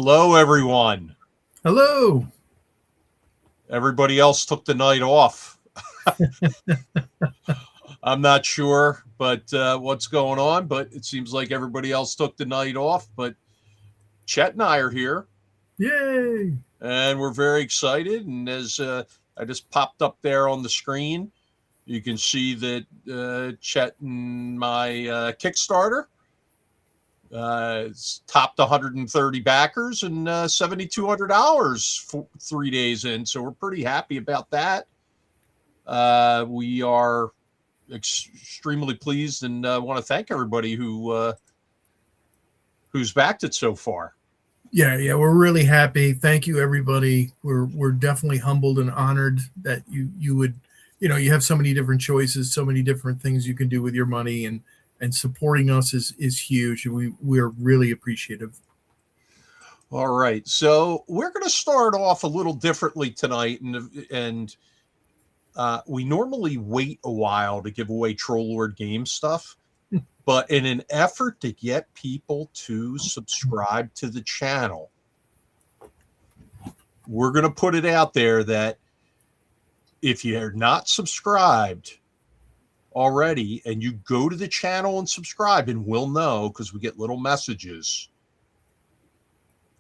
Hello, everyone. Hello. Everybody else took the night off. I'm not sure, but what's going on, but it seems like everybody else took the night off. But Chet and I are here. Yay. And we're very excited. And as I just popped up there on the screen, you can see that Chet and my Kickstarter it's topped 130 backers and $7,200 3 days in. So we're pretty happy about that. We are extremely pleased and want to thank everybody who's backed it so far. Yeah, we're really happy. Thank you, everybody. We're definitely humbled and honored that you would, you have so many different choices, so many different things you can do with your money, and supporting us is huge. And we're really appreciative. All right, so we're going to start off a little differently tonight, and we normally wait a while to give away Troll Lord game stuff. But in an effort to get people to subscribe to the channel, we're going to put it out there that if you're not subscribed already and you go to the channel and subscribe, and we'll know because we get little messages,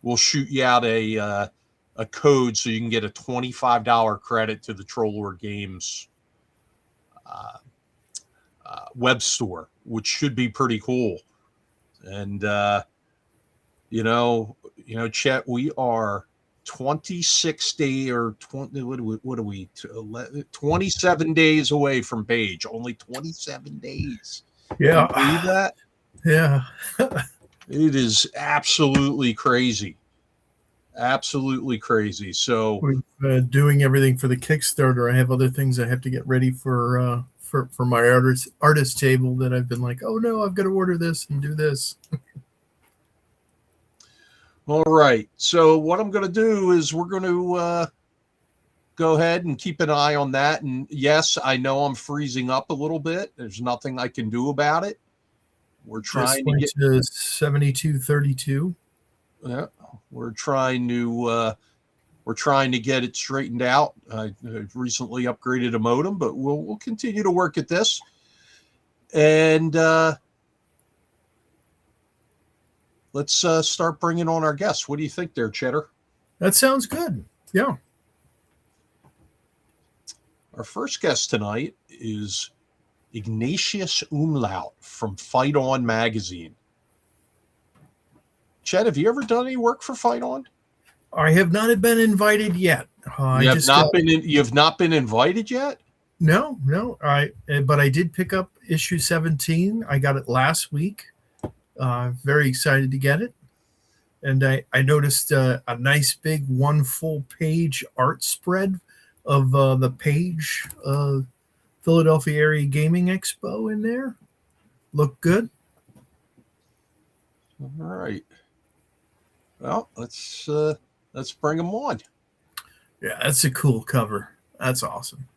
we'll shoot you out a code so you can get a $25 credit to the Troll Lord Games web store, which should be pretty cool. And Chet, we are 26 days or 20, what are we 27 days away from Page. Only 27 days. Yeah. Can you believe that? Yeah. It is absolutely crazy. Absolutely crazy. So we're doing everything for the Kickstarter. I have other things I have to get ready for my artist table that I've been like, oh no, I've got to order this and do this. All right. So what I'm going to do is we're going to go ahead and keep an eye on that. And yes, I know I'm freezing up a little bit. There's nothing I can do about it. We're trying to get to 7232. Yeah, we're trying to get it straightened out. I've recently upgraded a modem, but we'll continue to work at this. And let's start bringing on our guests. What do you think there, Cheddar? That sounds good. Yeah. Our first guest tonight is Ignatius Umlaut from Fight On magazine. Chet, have you ever done any work for Fight On? I have not been invited yet. You have not been invited yet? No. But I did pick up issue 17. I got it last week. Very excited to get it. And I noticed a nice big one full page art spread of the Page Philadelphia Area Gaming Expo in there. Look good. All right. Well, let's bring them on. Yeah, that's a cool cover. That's awesome.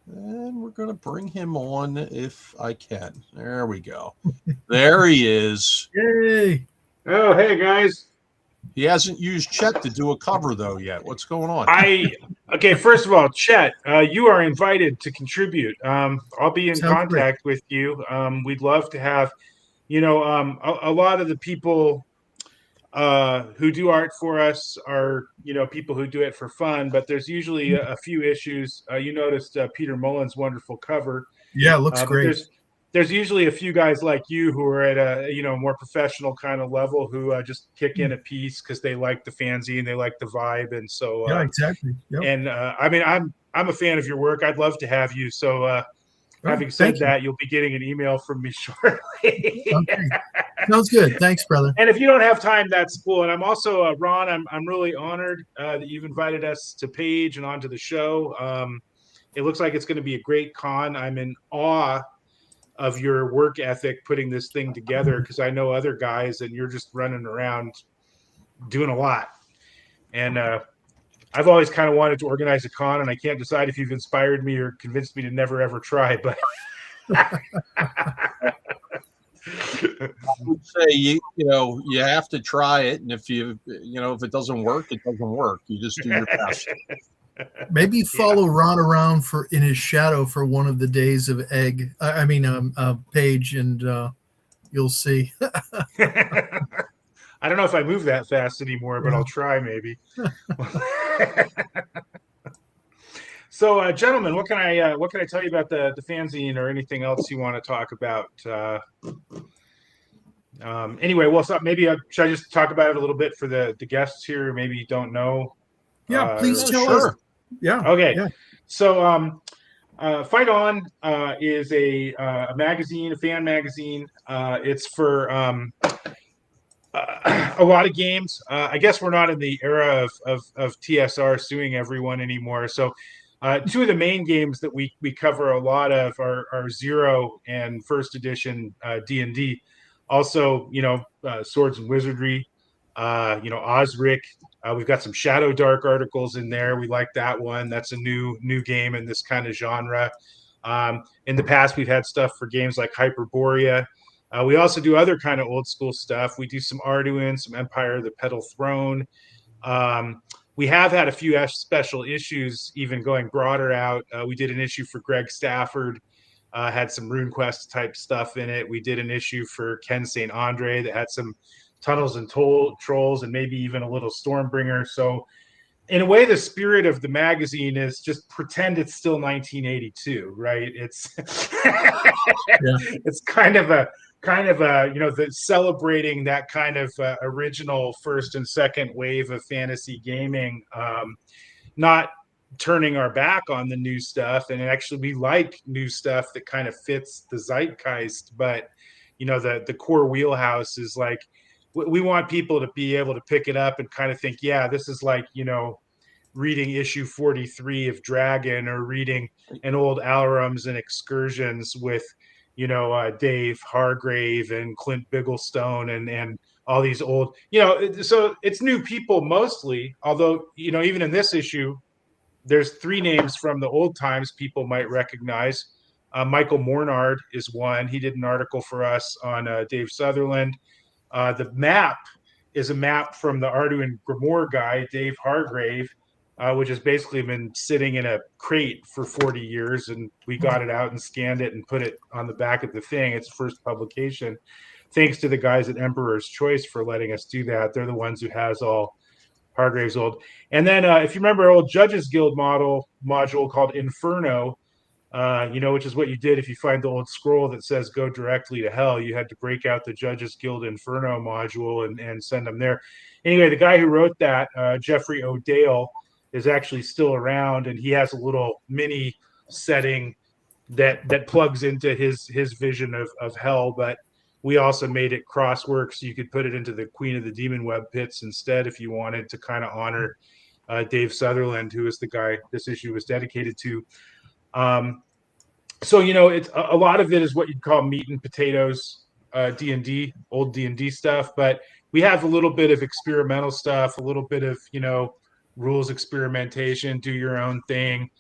And we're going to bring him on if I can. There we go. There he is. Yay. Oh, hey, guys. He hasn't used Chet to do a cover, though, yet. What's going on? Okay, first of all, Chet, you are invited to contribute. I'll be in contact with you. We'd love to have, a lot of the people who do art for us are, people who do it for fun, but there's usually a few issues. You noticed Peter Mullen's wonderful cover. Yeah, it looks great. There's usually a few guys like you who are at a, more professional kind of level who just kick in a piece because they like the fanzine, they like the vibe. And so, yeah, exactly. Yep. And I'm a fan of your work. I'd love to have you. So, having said that, you'll be getting an email from me shortly. Okay. Sounds good. Thanks, brother. And if you don't have time, that's cool. And I'm also, Ron, I'm really honored that you've invited us to Page and onto the show. It looks like it's going to be a great con. I'm in awe of your work ethic putting this thing together because I know other guys and you're just running around doing a lot. And I've always kind of wanted to organize a con, and I can't decide if you've inspired me or convinced me to never ever try. But would say you have to try it, and if if it doesn't work, it doesn't work. You just do your best. Maybe follow Ron around in his shadow for one of the days of Page, and you'll see. I don't know if I move that fast anymore, but I'll try maybe. So, gentlemen, what can I tell you about the fanzine or anything else you want to talk about? Anyway, well, so maybe should I just talk about it a little bit for the guests here? Maybe you don't know. Yeah, please tell us. Yeah. Okay. Yeah. So, Fight On is a magazine, a fan magazine. It's for a lot of games. I guess we're not in the era of TSR suing everyone anymore. So, two of the main games that we cover a lot of are Zero and First Edition D&D. Also, Swords and Wizardry. Osric. We've got some Shadow Dark articles in there. We like that one. That's a new game in this kind of genre. In the past, we've had stuff for games like Hyperborea. We also do other kind of old school stuff. We do some Arduin, some Empire of the Petal Throne. We have had a few special issues, even going broader out. We did an issue for Greg Stafford, had some RuneQuest type stuff in it. We did an issue for Ken St. Andre that had some Tunnels and Trolls and maybe even a little Stormbringer. So in a way, the spirit of the magazine is just pretend it's still 1982, right? It's it's kind of a the celebrating that kind of original first and second wave of fantasy gaming, not turning our back on the new stuff. And actually, we like new stuff that kind of fits the zeitgeist, but the core wheelhouse is like, we want people to be able to pick it up and kind of think, yeah, this is like, reading issue 43 of Dragon, or reading an old Alrams and Excursions with, Dave Hargrave and Clint Bigglestone and all these old, so it's new people mostly, although, even in this issue, there's 3 names from the old times people might recognize. Michael Mornard is one. He did an article for us on Dave Sutherland. The map is a map from the Arduin Grimoire guy, Dave Hargrave, which has basically been sitting in a crate for 40 years. And we got it out and scanned it and put it on the back of the thing. It's first publication. Thanks to the guys at Emperor's Choice for letting us do that. They're the ones who has all Hargrave's old. And then if you remember old Judges Guild module called Inferno, which is what you did if you find the old scroll that says go directly to hell. You had to break out the Judges Guild Inferno module and send them there. Anyway, the guy who wrote that, Jeffrey O'Dale, is actually still around, and he has a little mini setting that plugs into his vision of hell, but we also made it crosswork so you could put it into the Queen of the Demon Web pits instead if you wanted to kind of honor Dave Sutherland, who is the guy this issue was dedicated to. So it's a lot of it is what you'd call meat and potatoes, D&D, old D&D stuff, but we have a little bit of experimental stuff, a little bit of rules experimentation, do your own thing.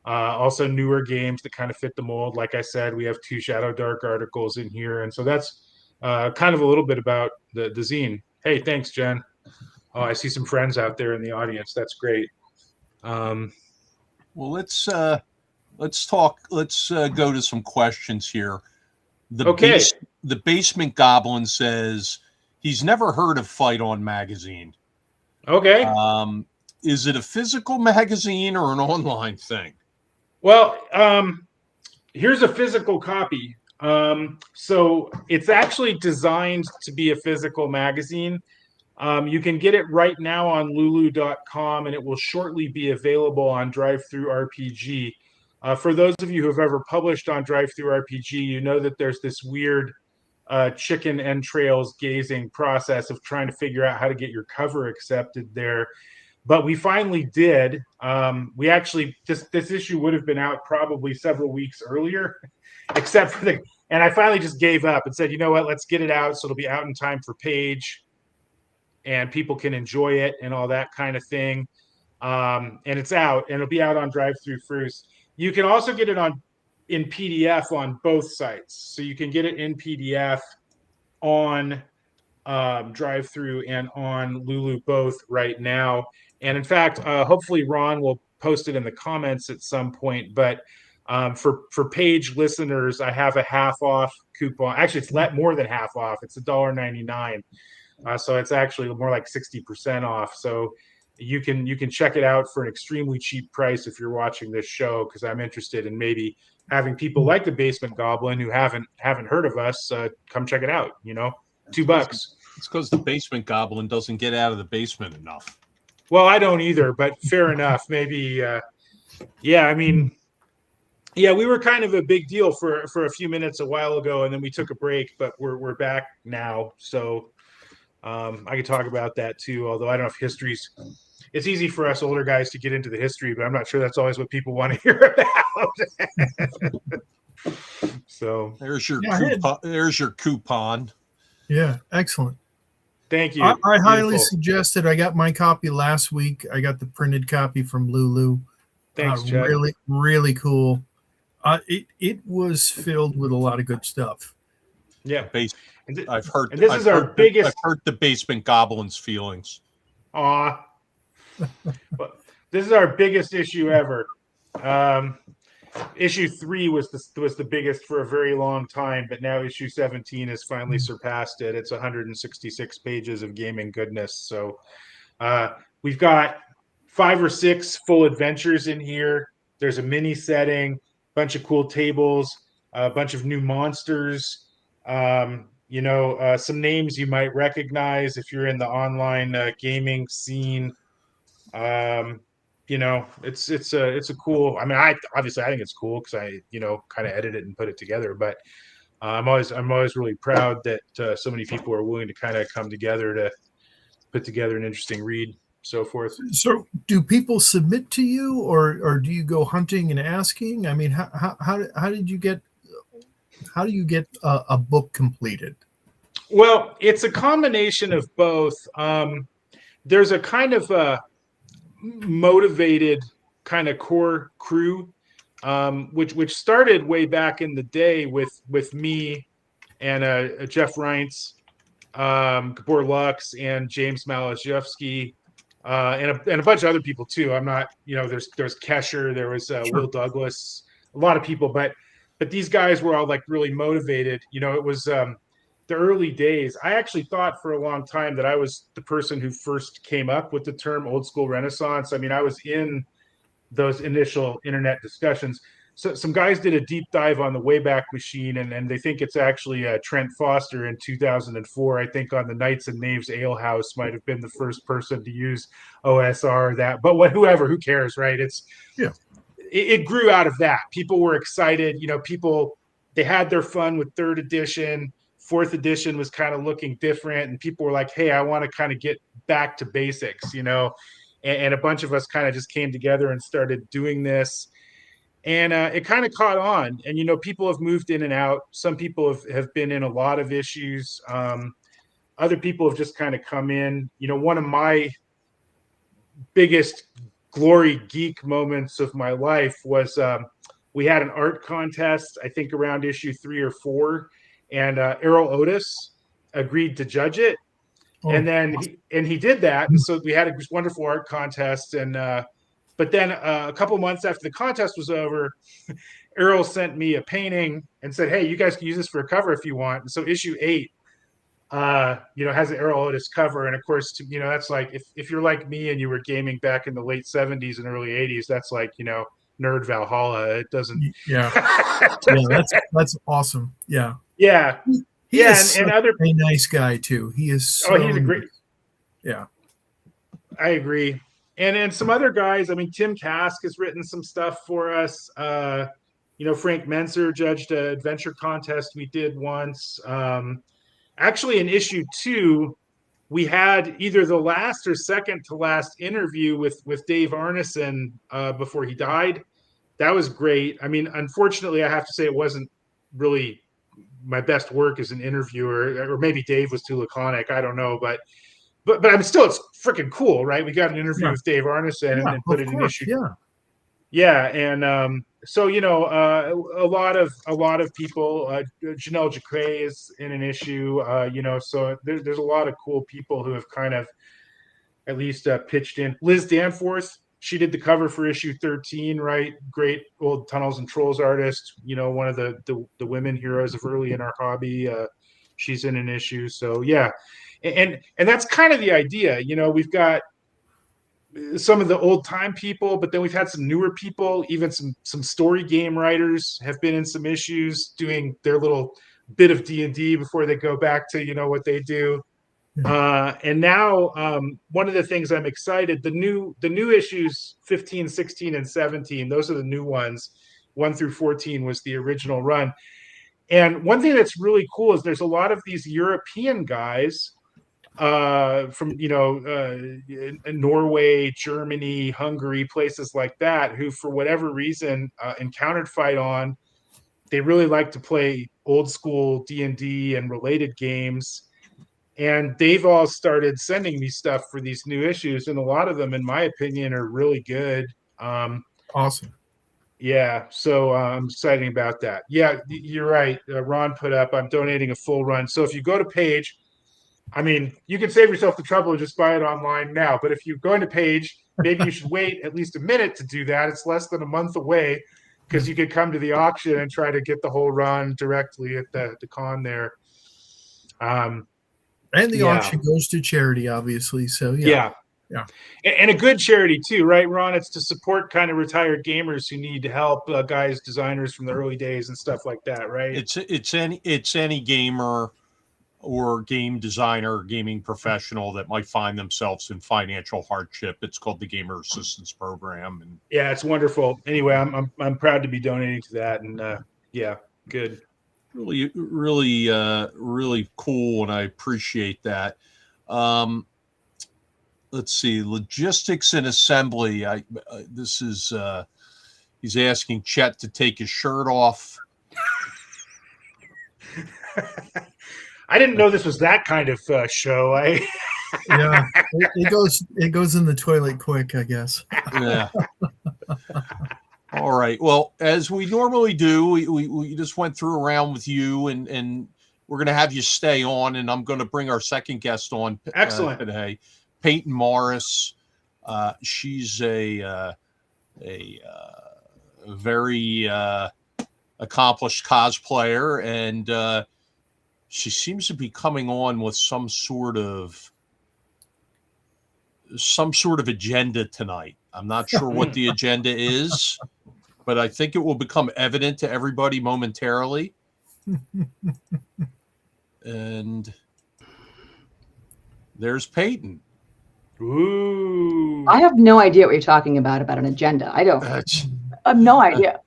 Also newer games that kind of fit the mold. Like I said, we have 2 Shadow Dark articles in here, and so that's kind of a little bit about the zine. Hey, thanks, Jen. Oh, I see some friends out there in the audience. That's great. Well, let's talk. Let's go to some questions here. The Basement Goblin says he's never heard of Fight On magazine. Okay. Is it a physical magazine or an online thing? Well, here's a physical copy. So it's actually designed to be a physical magazine. You can get it right now on lulu.com, and it will shortly be available on DriveThruRPG. For those of you who have ever published on DriveThruRPG, you know that there's this weird chicken entrails gazing process of trying to figure out how to get your cover accepted there. But we finally did. We actually, this issue would have been out probably several weeks earlier, except for and I finally just gave up and said, you know what, let's get it out so it'll be out in time for Page and people can enjoy it and all that kind of thing. And it's out, and it'll be out on DriveThruFirst. You can also get it in PDF on both sites. So you can get it in PDF on drive through and on Lulu both right now. And in fact, hopefully Ron will post it in the comments at some point. But for page listeners, I have a half off coupon. Actually, it's more than half off. It's $1.99. So it's actually more like 60% off. So you can check it out for an extremely cheap price if you're watching this show, because I'm interested in maybe having people like the Basement Goblin who haven't heard of us come check it out. $2. It's because the Basement Goblin doesn't get out of the basement enough. Well, I don't either, but fair enough. Maybe, yeah. I mean, yeah, we were kind of a big deal for a few minutes a while ago, and then we took a break, but we're back now. So I could talk about that too. Although I don't know if it's easy for us older guys to get into the history, but I'm not sure that's always what people want to hear about. So there's your coupon. Yeah, excellent. Thank you. I highly suggest it. I got my copy last week. I got the printed copy from Lulu. Thanks, Chad. Really, really cool. It was filled with a lot of good stuff. Yeah, I've heard. And this is our biggest. I've hurt the Basement Goblin's feelings. Aw. But this is our biggest issue ever. Issue 3 was the biggest for a very long time, but now issue 17 has finally surpassed it. It's 166 pages of gaming goodness. So we've got 5 or 6 full adventures in here. There's a mini setting, bunch of cool tables, a bunch of new monsters. Some names you might recognize if you're in the online gaming scene. It's a cool. I mean, I think it's cool because I kind of edit it and put it together. But I'm always really proud that so many people are willing to kind of come together to put together an interesting read, so forth. So, do people submit to you, or do you go hunting and asking? I mean, how do you get a book completed? Well, it's a combination of both. There's a kind of a motivated kind of core crew, which started way back in the day with me and Jeff Reintz, Gabor Lux, and James Malashevsky, and a bunch of other people too. I'm not, there's Kesher, there was Sure. Will Douglas, a lot of people, but these guys were all like really motivated. It was the early days. I actually thought for a long time that I was the person who first came up with the term old school Renaissance. I mean, I was in those initial internet discussions. So some guys did a deep dive on the Wayback Machine, and they think it's actually Trent Foster in 2004. I think on the Knights and Knaves Ale House might have been the first person to use OSR. Who cares, right? It grew out of that. People were excited. They had their fun with 3rd edition. 4th edition was kind of looking different, and people were like, hey, I want to kind of get back to basics, and a bunch of us kind of just came together and started doing this, and it kind of caught on. And people have moved in and out. Some people have been in a lot of issues. Other people have just kind of come in. One of my biggest glory geek moments of my life was we had an art contest, I think around issue 3 or 4, and Errol Otis agreed to judge it. Oh, and then he did that. And so we had a wonderful art contest. And but then a couple months after the contest was over, Errol sent me a painting and said, hey, you guys can use this for a cover if you want. And so issue 8 has an Errol Otis cover. And of course, that's like, if you're like me and you were gaming back in the late 70s and early 80s, that's like, nerd Valhalla. It doesn't. Yeah. That's awesome. Yeah. Yeah. He is and other a nice guy too. He is. So he's a great. Yeah. I agree. And some other guys, I mean, Tim Kask has written some stuff for us. Frank Menser judged an adventure contest we did once. Actually, in issue 2, we had either the last or second to last interview with Dave Arneson before he died. That was great. I mean, unfortunately, I have to say it wasn't really my best work as an interviewer, or maybe Dave was too laconic. I don't know, but I'm still, it's freaking cool, right? We got an interview with Dave Arneson and put it in issue. Yeah. Yeah, and so a lot of people. Janelle Jacre is in an issue. So there's a lot of cool people who have kind of at least pitched in. Liz Danforth, she did the cover for issue 13, right? Great old Tunnels and Trolls artist. One of the women heroes of early in our hobby. She's in an issue. So yeah, and that's kind of the idea. We've got some of the old time people, but then we've had some newer people, even some story game writers have been in some issues doing their little bit of D&D before they go back to what they do. And now one of the things I'm excited, the new issues 15, 16, and 17, those are the new ones. 1 through 14 was the original run. And one thing that's really cool is there's a lot of these European guys from Norway, Germany, Hungary, places like that, who for whatever reason encountered Fight On. They really like to play old school D&D and related games, and they've all started sending me stuff for these new issues, and a lot of them, in my opinion, are really good. Awesome. Yeah, so I'm excited about that. Yeah, you're right. Ron put up, I'm donating a full run. So if you go to Page, I mean, you can save yourself the trouble and just buy it online now. But if you're going to Page, maybe you should wait at least a minute to do that. It's less than a month away, because you could come to the auction and try to get the whole run directly at the con there. And the auction goes to charity, obviously. So yeah. And a good charity too, right, Ron? It's to support kind of retired gamers who need help, guys, designers from the early days and stuff like that, right? It's any gamer or game designer or gaming professional that might find themselves in financial hardship. It's called the Gamer Assistance Program, and yeah, it's wonderful. Anyway, I'm proud to be donating to that, and yeah, good. Really cool, and I appreciate that. Let's see, logistics and assembly. This is he's asking Chet to take his shirt off. I didn't know this was that kind of show. Yeah, it goes in the toilet quick, I guess. Yeah. All right. Well, as we normally do, we just went through around with you, and we're going to have you stay on, and I'm going to bring our second guest on today, Peyton Morris. She's a very accomplished cosplayer, and she seems to be coming on with some sort of agenda tonight. I'm not sure what the agenda is, but I think it will become evident to everybody momentarily. And there's Peyton. Ooh. I have no idea what you're talking about an agenda. I have no idea.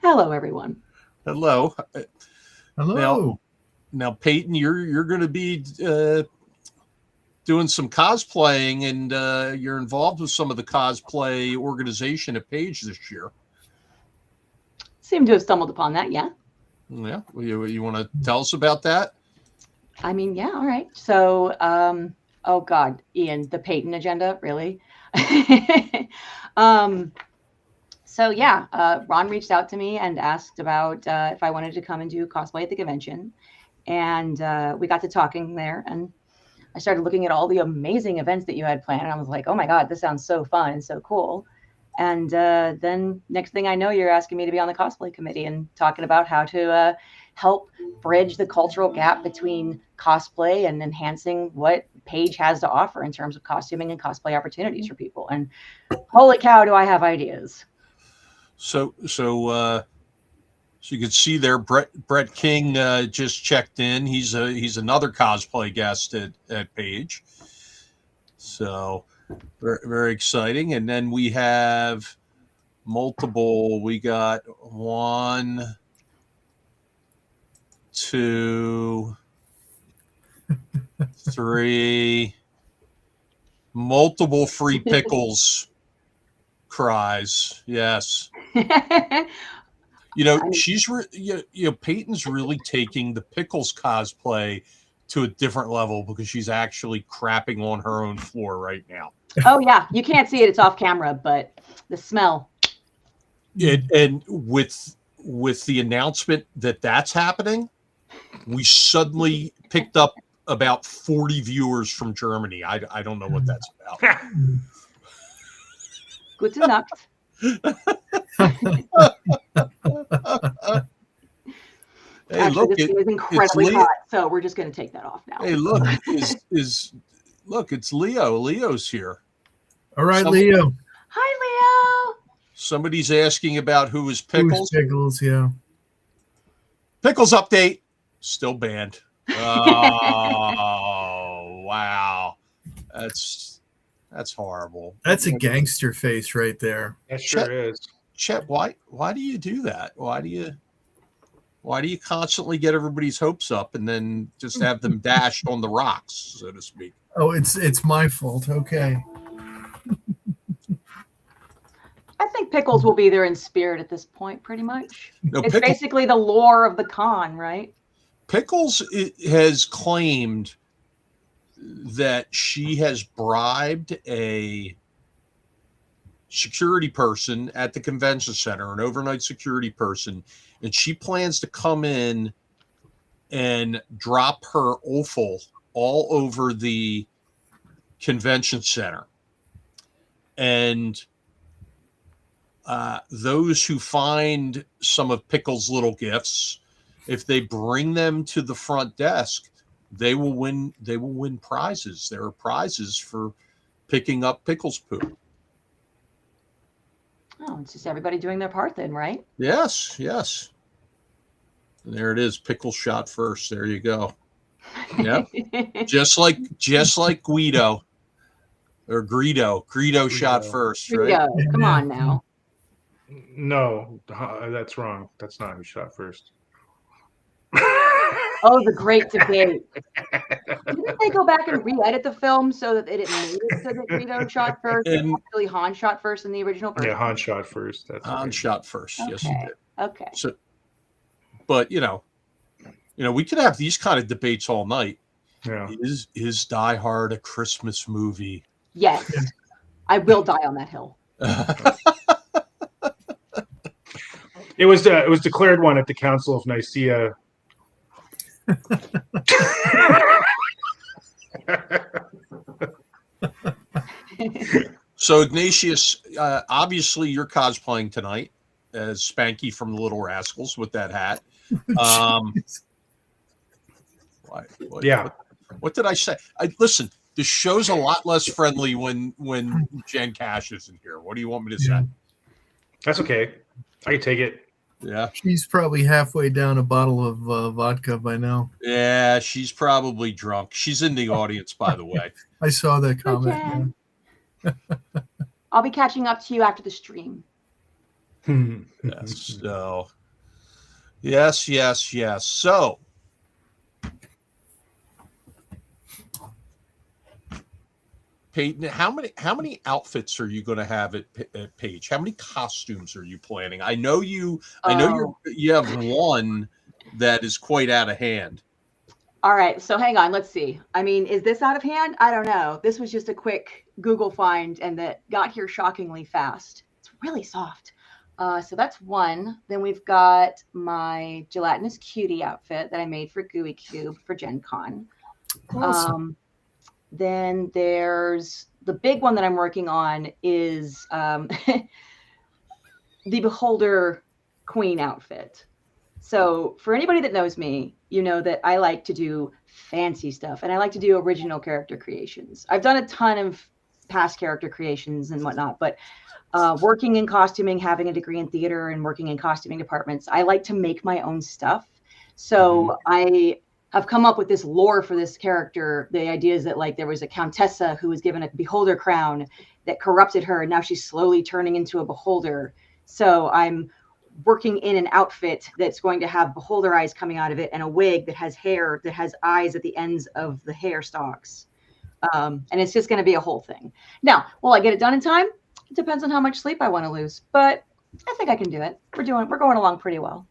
Hello, everyone. Hello. Hello. Now, Peyton, you're going to be doing some cosplaying, and you're involved with some of the cosplay organization at Page this year. Seem to have stumbled upon that, yeah. Yeah. You want to tell us about that? I mean, yeah, all right. So, oh God, Ian, the Peyton agenda, really? So yeah, Ron reached out to me and asked about if I wanted to come and do cosplay at the convention. And we got to talking there, and I started looking at all the amazing events that you had planned. And I was like, oh my God, this sounds so fun and so cool. And then next thing I know, you're asking me to be on the cosplay committee and talking about how to help bridge the cultural gap between cosplay and enhancing what Page has to offer in terms of costuming and cosplay opportunities for people. And holy cow, do I have ideas. So you can see there, Brett King just checked in. He's another cosplay guest at Page. So very, very exciting. And then we have multiple. We got 1, 2, 3, multiple free pickles cries. Yes. Peyton's really taking the pickles cosplay to a different level, because she's actually crapping on her own floor right now. Oh yeah, you can't see it; it's off camera, but the smell. And with the announcement that that's happening, we suddenly picked up about 40 viewers from Germany. I don't know what that's about. Gute Nacht. Hey, Actually, look, this thing is incredibly hot, so we're just going to take that off now. Hey, look, look, it's Leo. Leo's here. All right, Leo. Hi, Leo. Somebody's asking about who is Pickles. Who's Pickles, yeah. Pickles update. Still banned. Oh, wow. That's horrible. That's a gangster face right there. That sure is. Chet, why do you do that? Why do you constantly get everybody's hopes up and then just have them dashed on the rocks, so to speak? Oh, it's my fault. Okay. I think Pickles will be there in spirit at this point, pretty much. No, it's basically the lore of the con, right? Pickles has claimed that she has bribed a security person at the convention center, an overnight security person, and she plans to come in and drop her offal all over the convention center. And those who find some of Pickles' little gifts, if they bring them to the front desk, they will win prizes. There are prizes for picking up Pickles' poop. Oh, it's just everybody doing their part then, right? Yes. And there it is. Pickles shot first. There you go. Yep. just like Guido or Greedo shot first, right? Greedo, come on now. No, that's wrong. That's not who shot first. Oh, the great debate. Didn't they go back and re-edit the film so that it made it so that Greedo shot first and actually Han shot first in the original version? Yeah, Han shot first. That's Han shot first. Okay. Yes, he did. Okay. So, but you know, we could have these kind of debates all night. Yeah. Is Die Hard a Christmas movie? Yes. I will die on that hill. It was declared one at the Council of Nicaea. So Ignatius, obviously you're cosplaying tonight as Spanky from the Little Rascals with that hat. What did I say? Listen, the show's a lot less friendly when Jen Cash isn't here. What do you want me to say? That's okay. I can take it. Yeah. She's probably halfway down a bottle of vodka by now. Yeah, she's probably drunk. She's in the audience, by the way. I saw that comment. Okay. I'll be catching up to you after the stream. Yes. So, yes. So, Peyton, how many outfits are you going to have at Page? How many costumes are you planning? I know you have one that is quite out of hand. All right, so hang on, let's see. I mean, is this out of hand? I don't know. This was just a quick Google find, and that got here shockingly fast. It's really soft. So that's one. Then we've got my gelatinous cutie outfit that I made for Gooey Cube for Gen Con. Awesome. Then there's the big one that I'm working on is the Beholder Queen outfit. So for anybody that knows me, you know that I like to do fancy stuff and I like to do original character creations. I've done a ton of past character creations and whatnot, but working in costuming, having a degree in theater and working in costuming departments, I like to make my own stuff. So I have come up with this lore for this character. The idea is that like there was a Countessa who was given a beholder crown that corrupted her, and now she's slowly turning into a beholder. So I'm working in an outfit that's going to have beholder eyes coming out of it and a wig that has hair that has eyes at the ends of the hair stalks. And it's just going to be a whole thing. Now, will I get it done in time? It depends on how much sleep I want to lose, but I think I can do it. We're going along pretty well.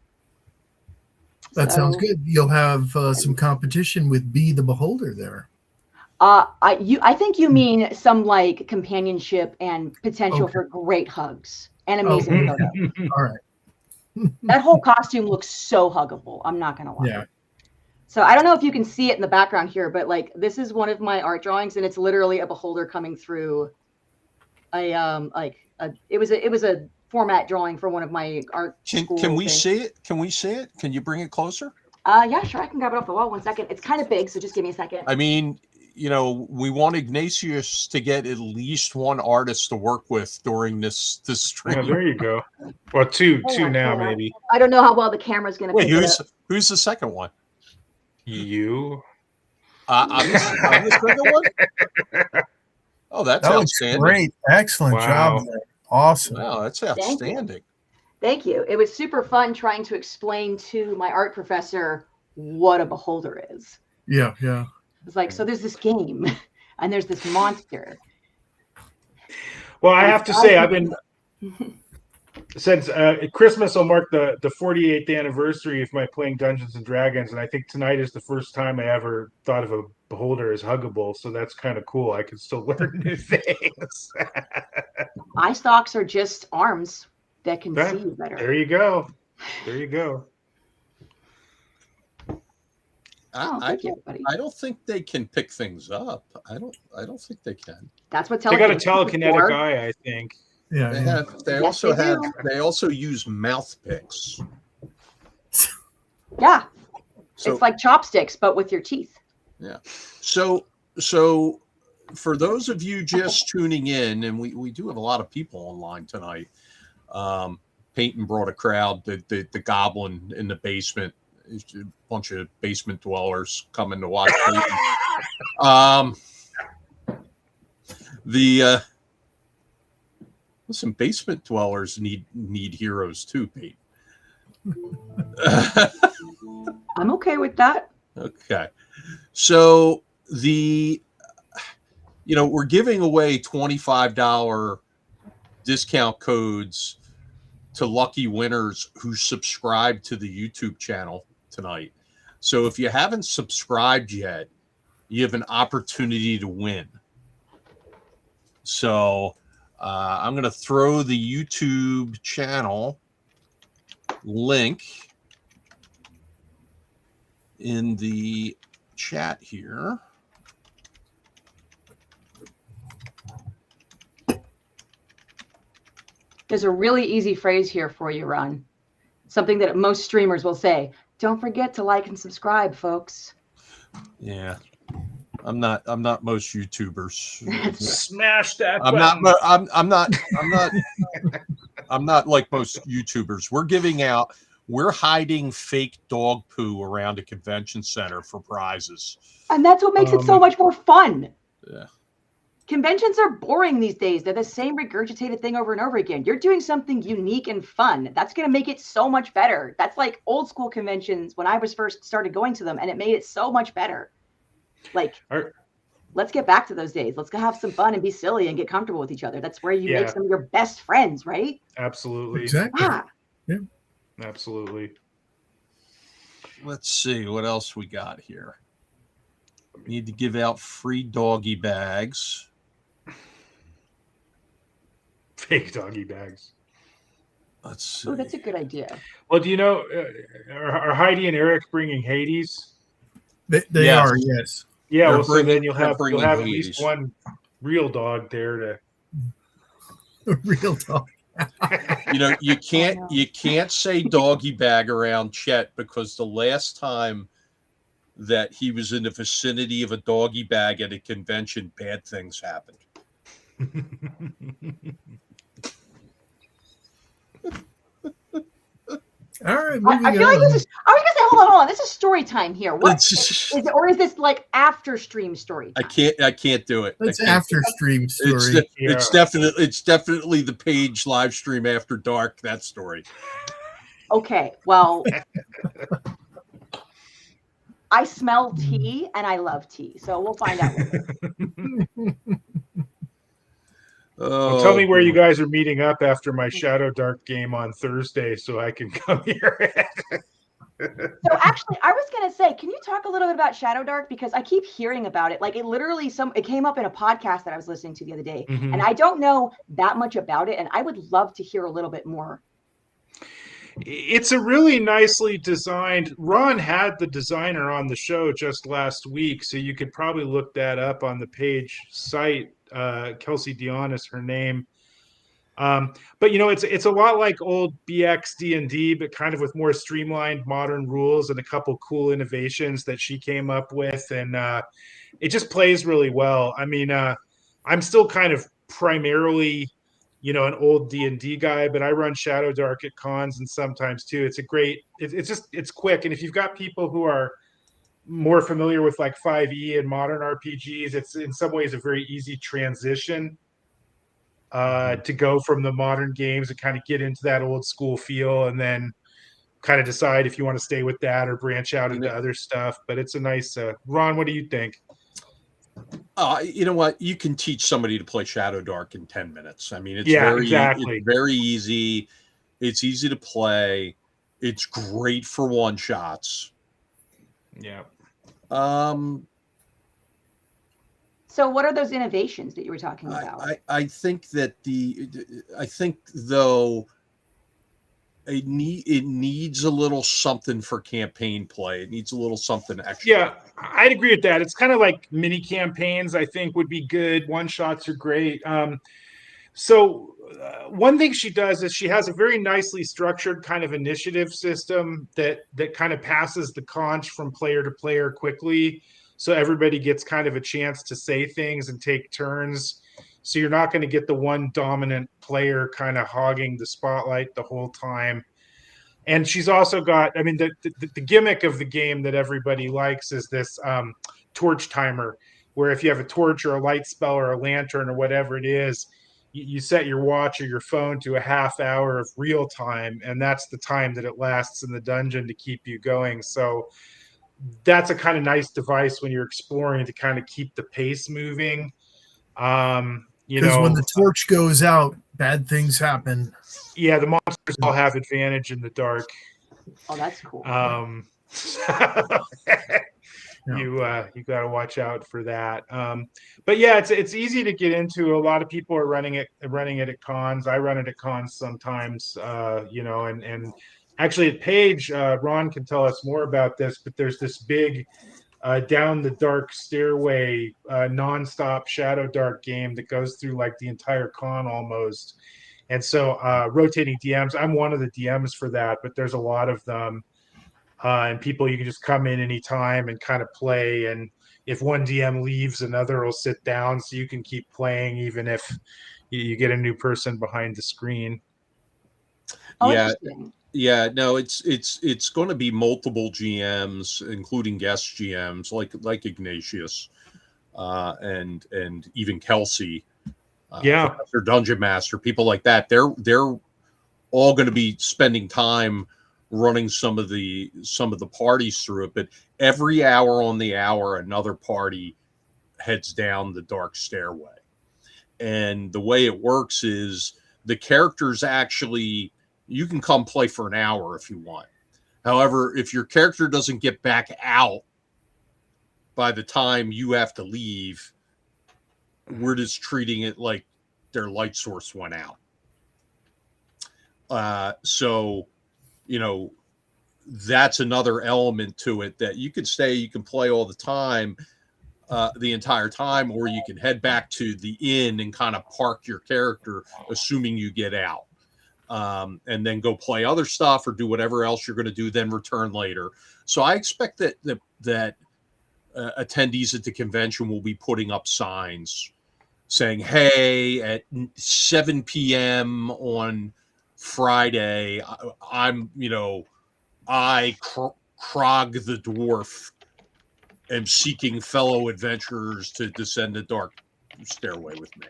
That sounds good. You'll have some competition with Be the Beholder there. I think you mean some like companionship and potential Okay. for great hugs and amazing Okay. photos. All right. That whole costume looks so huggable. I'm not gonna lie. Yeah. So I don't know if you can see it in the background here, but like this is one of my art drawings, and it's literally a beholder coming through it was a format drawing for one of my art school Can we things. see it? Can we see it? Can you bring it closer? Yeah, sure. I can grab it off the wall. 1 second. It's kind of big, so just give me a second. I mean, you know, we want Ignatius to get at least one artist to work with during this Yeah, stream. there you go. Well, two Hold now on. maybe. I don't know how well the camera's gonna Wait, pick it up. who's the second one? You. I'm the second one. Oh, that's That looks outstanding! great. Excellent Wow. job there. Awesome. Wow, that's you. outstanding. Thank you. It was super fun trying to explain to my art professor what a beholder is. Yeah, yeah. It's like, so there's this game and there's this monster. Well, I have to say, I've been since Christmas will mark the 48th anniversary of my playing Dungeons and Dragons, and I think tonight is the first time I ever thought of a beholder as huggable. So that's kind of cool. I can still learn new things. Eye stalks are just arms that can That- see you better. There you go. There you go. Oh, thank you, buddy. I don't think they can pick things up. I don't think they can. That's what They got a telekinesis is telekinetic for. eye, I think. Yeah. They yeah. have. They Yes, also they have. do. They also use mouth picks. Yeah, So it's like chopsticks, but with your teeth. so for those of you just tuning in, and we do have a lot of people online tonight. Peyton brought a crowd. The goblin in the basement. A bunch of basement dwellers coming to watch Peyton. Listen, basement dwellers need heroes too, Pete. I'm okay with that. Okay. So we're giving away $25 discount codes to lucky winners who subscribe to the YouTube channel tonight. So if you haven't subscribed yet, you have an opportunity to win. So I'm going to throw the YouTube channel link in the chat here. There's a really easy phrase here for you, Ron. Something that most streamers will say. Don't forget to like and subscribe, folks. Yeah. I'm not most YouTubers. Smash that I'm button. not I'm not like most YouTubers. We're hiding fake dog poo around a convention center for prizes. And that's what makes it so much more fun. Yeah. Conventions are boring these days. They're the same regurgitated thing over and over again. You're doing something unique and fun. That's going to make it so much better. That's like old school conventions when I was first started going to them, and it made it so much better. Like, let's get back to those days. Let's go have some fun and be silly and get comfortable with each other. That's where you make some of your best friends, right? Absolutely. Exactly. Ah, Yeah. Absolutely. Let's see what else we got here. Need to give out free doggy bags. Fake doggy bags. Let's see. oh, that's a good idea. Well, do you know, are Heidi and Eric bringing Hades? They Yes. are, yes. Yeah, They're well, so bringing- then you'll they're have bringing at Hades. least one real dog there to. Real talk. You can't say doggy bag around Chet because the last time that he was in the vicinity of a doggy bag at a convention, bad things happened. All right, I moving feel like on. this is. I was gonna say, hold on. This is story time here. What It's- is it, or is this like after stream story I time? can't do it. That's I can't. after stream story. It's definitely the page live stream after dark. That story. Okay, well, I smell tea and I love tea, so we'll find out later. Well, tell me where you guys are meeting up after my Shadow Dark game on Thursday so I can come here. So actually, I was gonna say, can you talk a little bit about Shadow Dark, because I keep hearing about it. Like it literally, it came up in a podcast that I was listening to the other day, and I don't know that much about it, and I would love to hear a little bit more. It's a really nicely designed. Ron had the designer on the show just last week, so you could probably look that up on the page site. Kelsey Dion is her name. But it's a lot like old BX D&D, but kind of with more streamlined modern rules and a couple cool innovations that she came up with, and it just plays really well. I mean, I'm still kind of primarily, an old D&D guy, but I run Shadow Dark at cons and sometimes too. It's a great. It's quick, and if you've got people who are more familiar with like 5e and modern RPGs, it's in some ways a very easy transition to go from the modern games and kind of get into that old school feel, and then kind of decide if you want to stay with that or branch out into other stuff. But it's a nice Ron, what do you think? You know what? You can teach somebody to play Shadow Dark in 10 minutes. I mean, it's exactly. It's very easy. It's easy to play. It's great for one shots. Yeah. So what are those innovations that you were talking about? I think that though it needs a little something for campaign play. It needs a little something extra. Yeah, I'd agree with that. It's kind of like mini campaigns, I think, would be good. One shots are great. So one thing she does is she has a very nicely structured kind of initiative system that kind of passes the conch from player to player quickly. So everybody gets kind of a chance to say things and take turns. So you're not going to get the one dominant player kind of hogging the spotlight the whole time. And she's also got, I mean, the gimmick of the game that everybody likes is this torch timer, where if you have a torch or a light spell or a lantern or whatever it is, you set your watch or your phone to a half hour of real time, and that's the time that it lasts in the dungeon to keep you going. So that's a kind of nice device when you're exploring to kind of keep the pace moving. Because when the torch goes out, bad things happen. Yeah, the monsters all have advantage in the dark. Oh, that's cool. You got to watch out for that. But yeah, it's easy to get into. A lot of people are running it at cons. I run it at cons sometimes. And actually at Page, Ron can tell us more about this. But there's this big down the dark stairway nonstop Shadow Dark game that goes through like the entire con almost. And so rotating DMs, I'm one of the DMs for that, but there's a lot of them. And people, you can just come in anytime and kind of play. And if one DM leaves, another will sit down, so you can keep playing even if you get a new person behind the screen. Oh, yeah. No, it's going to be multiple GMs, including guest GMs like Ignatius and even Kelsey. Professor Dungeon Master, people like that. They're all going to be spending time running some of the parties through it, but every hour on the hour another party heads down the dark stairway. And the way it works is the characters actually, you can come play for an hour if you want. However, if your character doesn't get back out by the time you have to leave, we're just treating it like their light source went out. So that's another element to it, that you can stay, you can play all the time, the entire time, or you can head back to the inn and kind of park your character, assuming you get out, and then go play other stuff or do whatever else you're going to do, then return later. So I expect that attendees at the convention will be putting up signs saying, hey, at 7 p.m. on Friday, I, Krog the Dwarf, am seeking fellow adventurers to descend the dark stairway with me.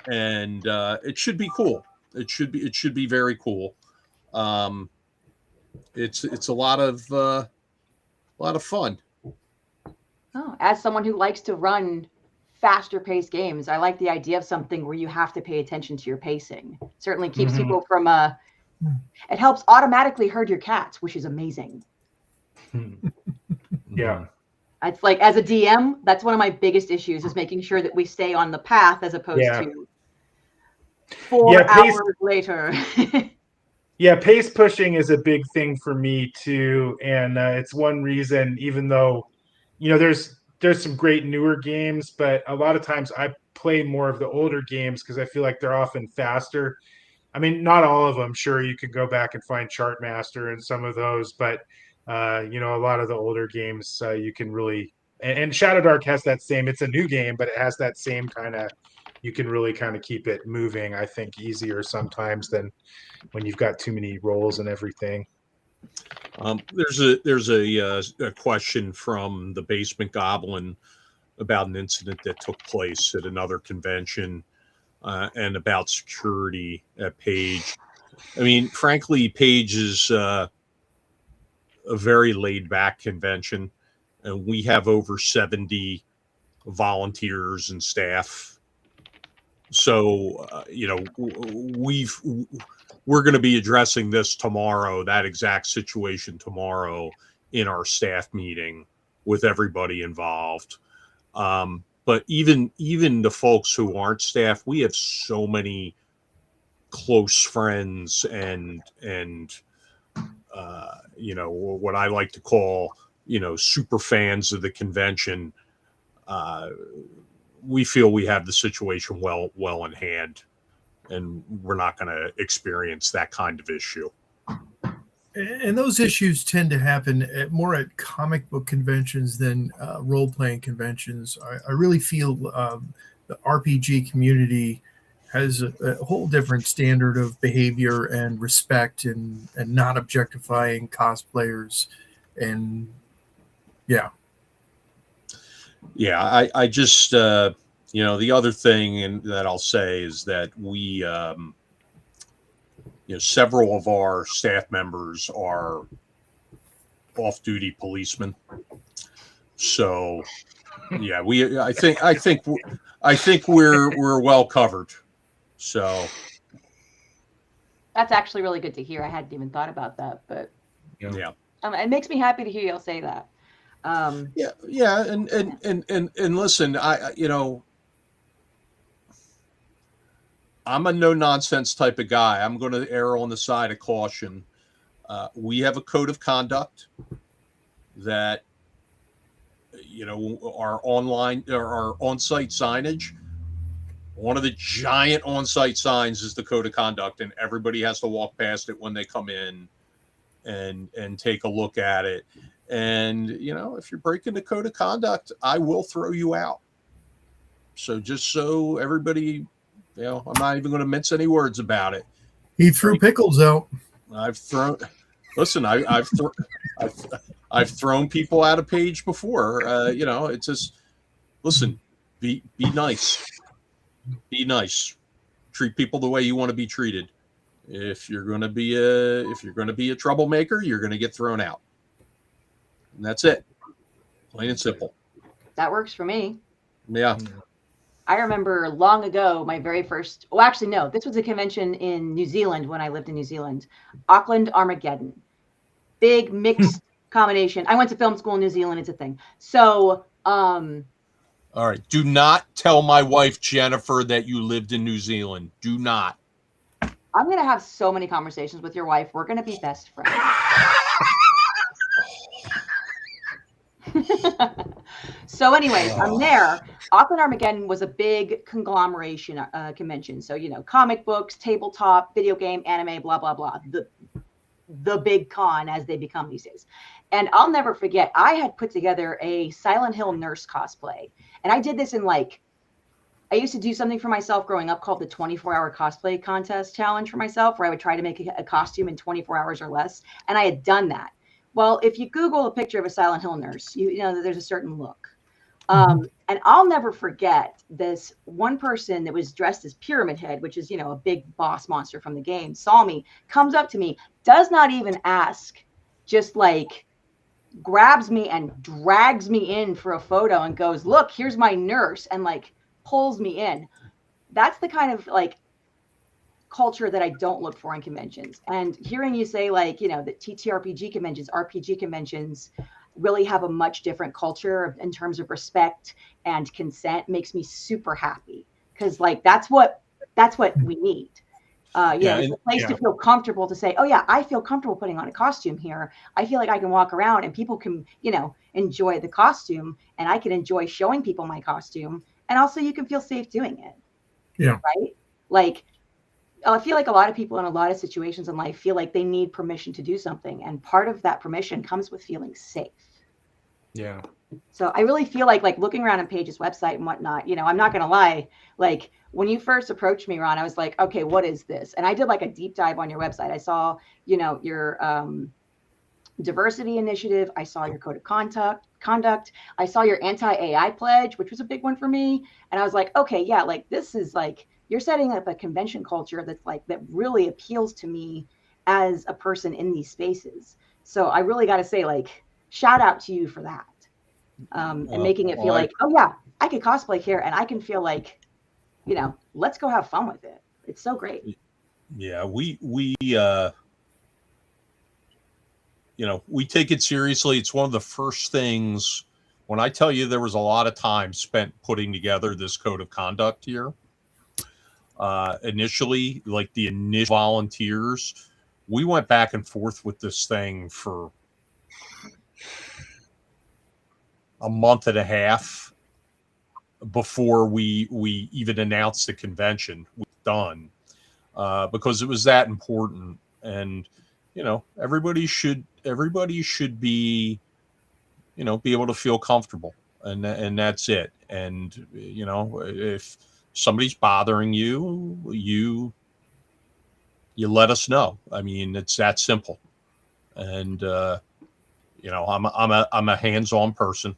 And it should be cool. It should be very cool. It's a lot of fun. Oh, as someone who likes to run faster paced games, I like the idea of something where you have to pay attention to your pacing. Certainly keeps people from it helps automatically herd your cats, which is amazing. Yeah. It's like, as a DM, that's one of my biggest issues, is making sure that we stay on the path as opposed Yeah. to 4 hours later. Yeah, pace pushing is a big thing for me too, and it's one reason. Even though, there's some great newer games, but a lot of times I play more of the older games because I feel like they're often faster. I mean, not all of them. Sure, you could go back and find Chartmaster and some of those, but a lot of the older games you can really. And Shadow Dark has that same. It's a new game, but it has that same kind of. You can really kind of keep it moving. I think easier sometimes than when you've got too many roles and everything. There's a question from the Basement Goblin about an incident that took place at another convention and about security at Page. I mean, frankly, Page is a very laid back convention, and we have over 70 volunteers and staff. So, we're going to be addressing this tomorrow, that exact situation tomorrow in our staff meeting with everybody involved. But even the folks who aren't staff, we have so many close friends and what I like to call, super fans of the convention. We feel we have the situation well in hand, and we're not going to experience that kind of issue. And those issues tend to happen more at comic book conventions than role-playing conventions. I really feel the RPG community has a whole different standard of behavior and respect and not objectifying cosplayers. And yeah. Yeah, I just, the other thing that I'll say is that we, several of our staff members are off-duty policemen. So, yeah, I think we're well covered. So that's actually really good to hear. I hadn't even thought about that, but yeah, it makes me happy to hear y'all say that. Yeah, and listen, I'm a no nonsense type of guy. I'm going to err on the side of caution. We have a code of conduct that, our online or our on-site signage. One of the giant on-site signs is the code of conduct, and everybody has to walk past it when they come in and take a look at it. And, if you're breaking the code of conduct, I will throw you out. So just so everybody, I'm not even going to mince any words about it. He threw pickles out. I've thrown people out of Page before. It's just, listen, be nice. Be nice. Treat people the way you want to be treated. If you're going to be a troublemaker, you're going to get thrown out. And that's it. Plain and simple. That works for me. Yeah. I remember long ago, my very first, well, actually, no, this was a convention in New Zealand when I lived in New Zealand. Auckland Armageddon. Big mixed combination. I went to film school in New Zealand. It's a thing. So, all right. Do not tell my wife, Jennifer, that you lived in New Zealand. Do not. I'm going to have so many conversations with your wife. We're going to be best friends. So anyways, I'm there. Auckland Armageddon was a big conglomeration convention. So, comic books, tabletop, video game, anime, blah, blah, blah. The big con as they become these days. And I'll never forget, I had put together a Silent Hill nurse cosplay. And I did this in I used to do something for myself growing up called the 24-hour cosplay contest challenge for myself, where I would try to make a costume in 24 hours or less. And I had done that. Well, if you Google a picture of a Silent Hill nurse, you know that there's a certain look. And I'll never forget this one person that was dressed as Pyramid Head, which is, a big boss monster from the game, saw me, comes up to me, does not even ask, just grabs me and drags me in for a photo and goes, look, here's my nurse, and pulls me in. That's the kind of culture that I don't look for in conventions. And hearing you say like, you know, that TTRPG conventions, RPG conventions really have a much different culture in terms of respect and consent makes me super happy. Cause like, that's what we need. You know, it's a place to feel comfortable to say, oh yeah, I feel comfortable putting on a costume here. I feel like I can walk around and people can, you know, enjoy the costume and I can enjoy showing people my costume. And also you can feel safe doing it. Yeah. Right. Like, I feel like a lot of people in a lot of situations in life feel like they need permission to do something. And part of that permission comes with feeling safe. Yeah. So I really feel like looking around on Paige's website and whatnot, you know, I'm not going to lie. Like when you first approached me, Ron, I was like, okay, what is this? And I did like a deep dive on your website. I saw, you know, your diversity initiative. I saw your code of conduct. I saw your anti-AI pledge, which was a big one for me. And I was like, okay, yeah, like this is like, you're setting up a convention culture that's like, that really appeals to me as a person in these spaces. So I really got to say, like, shout out to you for that. And making it feel like, oh yeah, I could cosplay here and I can feel like, you know, let's go have fun with it. It's so great. Yeah, we you know, we take it seriously. It's one of the first things when I tell you there was a lot of time spent putting together this code of conduct here. Initially, like the initial volunteers, we went back and forth with this thing for a month and a half before we even announced the convention was done, because it was that important. And you know, everybody should be, you know, be able to feel comfortable, and that's it. And you know, if somebody's bothering you, you let us know. I mean, it's that simple. And you know, I'm a hands-on person,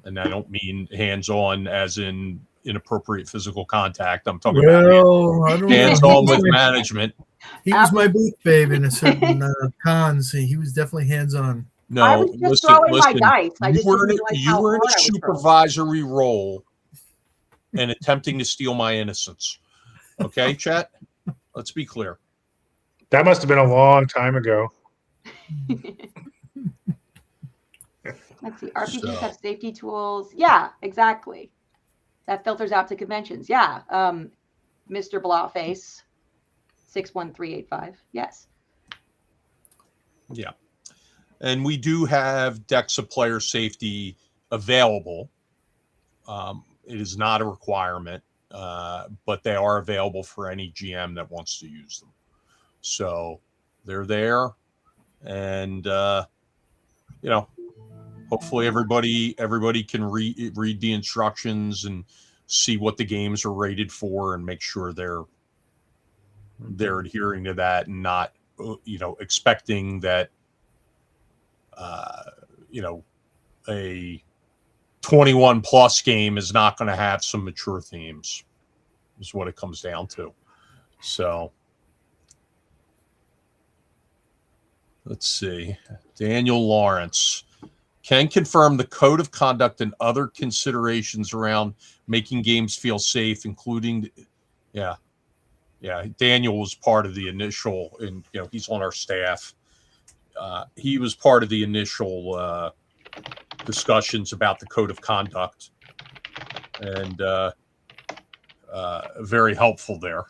and I don't mean hands-on as in inappropriate physical contact. I'm talking about hands-on with management. He was my booth babe in a certain cons. He was definitely hands-on. No, I was just throwing my dice. You were in a supervisory role and attempting to steal my innocence. Okay, chat? Let's be clear. That must have been a long time ago. Let's see. RPGs have safety tools. Yeah, exactly. That filters out to conventions. Yeah. Mr. Blotface, 61385. Yes. Yeah. And we do have decks of player safety available. It is not a requirement, but they are available for any GM that wants to use them. So they're there. And, you know, hopefully everybody can read the instructions and see what the games are rated for and make sure they're adhering to that and not, you know, expecting that, you know, a 21 plus game is not going to have some mature themes, is what it comes down to. So let's see. Daniel Lawrence can confirm the code of conduct and other considerations around making games feel safe, including, yeah. Daniel was part of the initial, and you know, he's on our staff. He was part of the initial discussions about the code of conduct, and very helpful there.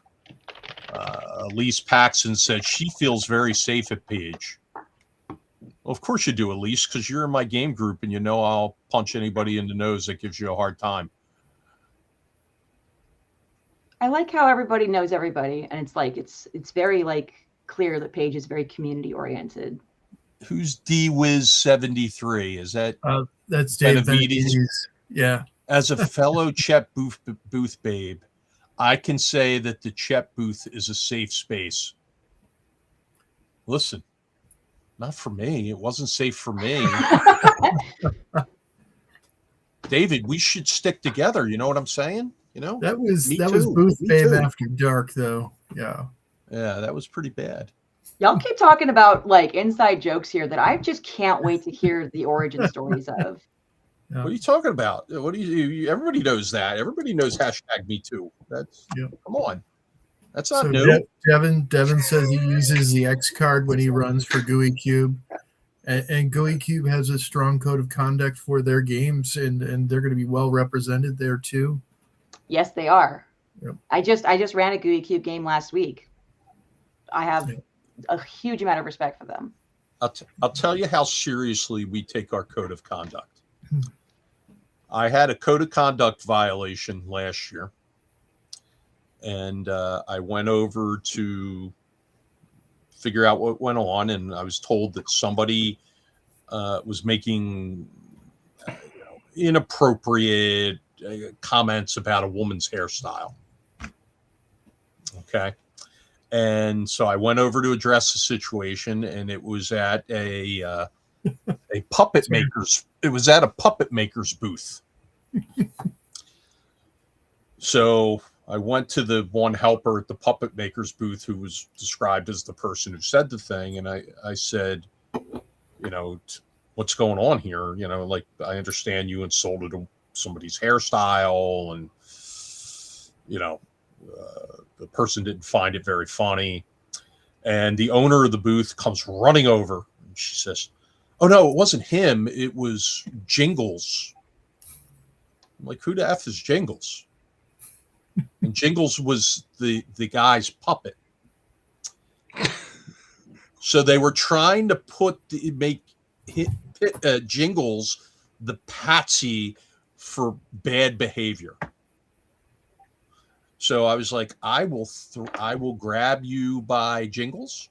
Elise Paxson said she feels very safe at Paige. Well, of course you do, Elise, because you're in my game group and you know I'll punch anybody in the nose that gives you a hard time. I like how everybody knows everybody, and it's like it's very like clear that Paige is very community oriented. Who's DWiz73? Is that that's Dave Benavides? Yeah. As a fellow Chet booth babe, I can say that the Chet booth is a safe space. Listen, not for me. It wasn't safe for me. David, we should stick together. You know what I'm saying? You know, that was Booth Babe After Dark, though. Yeah, that was pretty bad. Y'all keep talking about like inside jokes here that I just can't wait to hear the origin stories of. Yeah. What are you talking about? What do you? Everybody knows that. Everybody knows #MeToo. That's come on. That's not So new. Devin says he uses the X card when he runs for GUI Cube. And GUI Cube has a strong code of conduct for their games, and they're going to be well represented there too. Yes, they are. Yep. I just ran a GUI Cube game last week. I have a huge amount of respect for them. I'll tell you how seriously we take our code of conduct. I had a code of conduct violation last year, and I went over to figure out what went on, and I was told that somebody was making inappropriate comments about a woman's hairstyle. Okay. And so I went over to address the situation, and it was at a puppet maker's. It was at a puppet maker's booth. So I went to the one helper at the puppet maker's booth, who was described as the person who said the thing, and I said, what's going on here? Like, I understand you insulted somebody's hairstyle, and the person didn't find it very funny. And the owner of the booth comes running over, and she says, "Oh no, it wasn't him. It was Jingles." I'm like, "Who the F is Jingles?" And Jingles was the guy's puppet. So they were trying to make Jingles the patsy for bad behavior. So I was like, I will grab you by Jingles,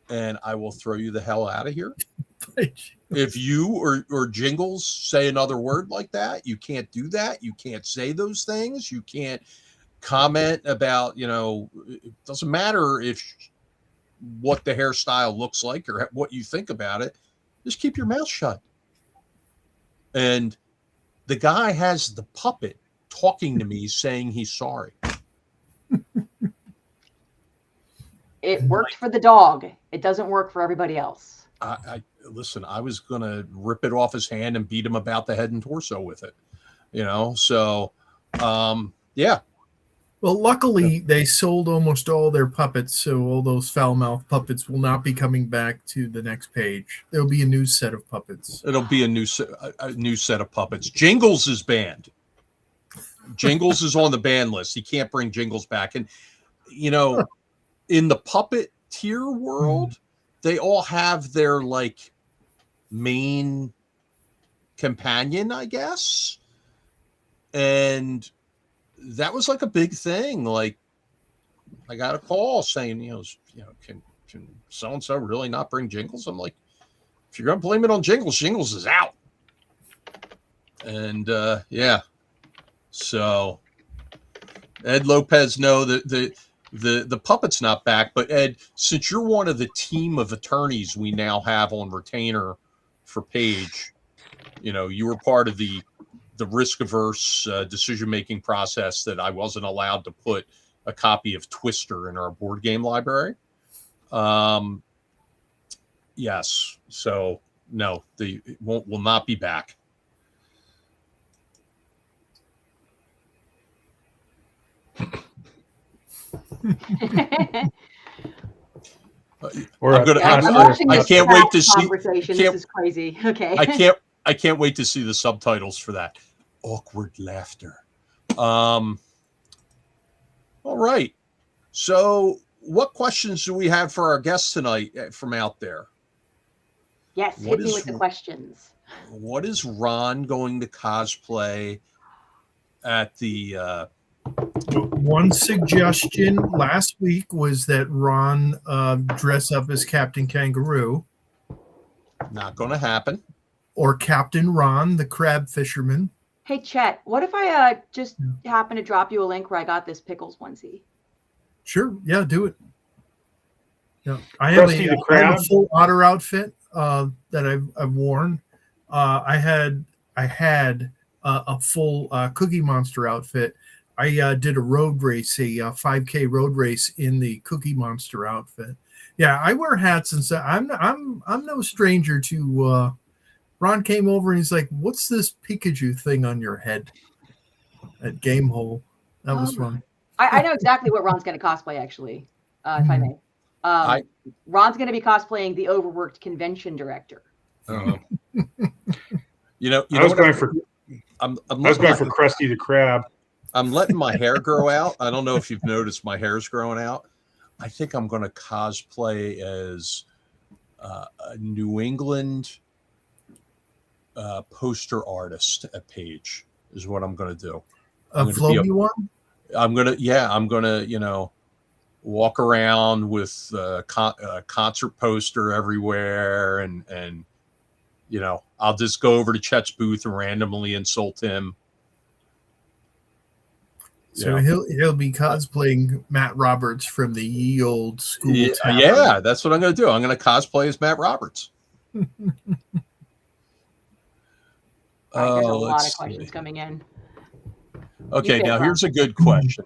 and I will throw you the hell out of here. If you or Jingles say another word like that, you can't do that. You can't say those things. You can't comment about, it doesn't matter what the hairstyle looks like or what you think about it. Just keep your mouth shut. And the guy has the puppet talking to me saying he's sorry. It worked for the dog. It doesn't work for everybody else. Listen, I was going to rip it off his hand and beat him about the head and torso with it, So, yeah. Well, luckily they sold almost all their puppets, so all those foul-mouthed puppets will not be coming back to the next page. There'll be a new set of puppets. It'll be a new set of puppets. Jingles is banned. Jingles is on the ban list. He can't bring Jingles back. And, in the puppet tier world, they all have their main companion, I guess. And that was a big thing. Like, I got a call saying, can so-and-so really not bring Jingles? I'm like, if you're going to blame it on Jingles, Jingles is out. And yeah. So Ed Lopez, no, the puppet's not back. But Ed, since you're one of the team of attorneys we now have on retainer for Page, you were part of the risk-averse decision-making process that I wasn't allowed to put a copy of Twister in our board game library. Yes. So no, it will not be back. I can't wait to see. This is crazy. Okay. I can't wait to see the subtitles for that. Awkward laughter. All right. So, what questions do we have for our guests tonight from out there? Yes, hit me with the questions. What is Ron going to cosplay at the? One suggestion last week was that Ron dress up as Captain Kangaroo. Not going to happen. Or Captain Ron, the crab fisherman. Hey, Chet, what if I just happen to drop you a link where I got this Pickles onesie? Sure. Yeah, do it. Yeah, I have a full otter outfit that I've worn. I had a full Cookie Monster outfit. I did a road race, a 5K road race in the Cookie Monster outfit. Yeah, I wear hats and stuff. I'm no stranger to. Ron came over and he's like, "What's this Pikachu thing on your head?" At Game Hole. That was fun. I know exactly what Ron's going to cosplay, actually, if I may. I- Ron's going to be cosplaying the overworked convention director. Uh, I was going for Krusty the Krab. I'm letting my hair grow out. I don't know if you've noticed my hair's growing out. I think I'm going to cosplay as a New England poster artist at Page is what I'm going to do. A floaty one? I'm going to, walk around with a concert poster everywhere. And I'll just go over to Chet's booth and randomly insult him. So he'll be cosplaying Matt Roberts from the ye old school. Yeah, that's what I'm going to do. I'm going to cosplay as Matt Roberts. There's a lot of questions coming in. Okay, now here's a good question.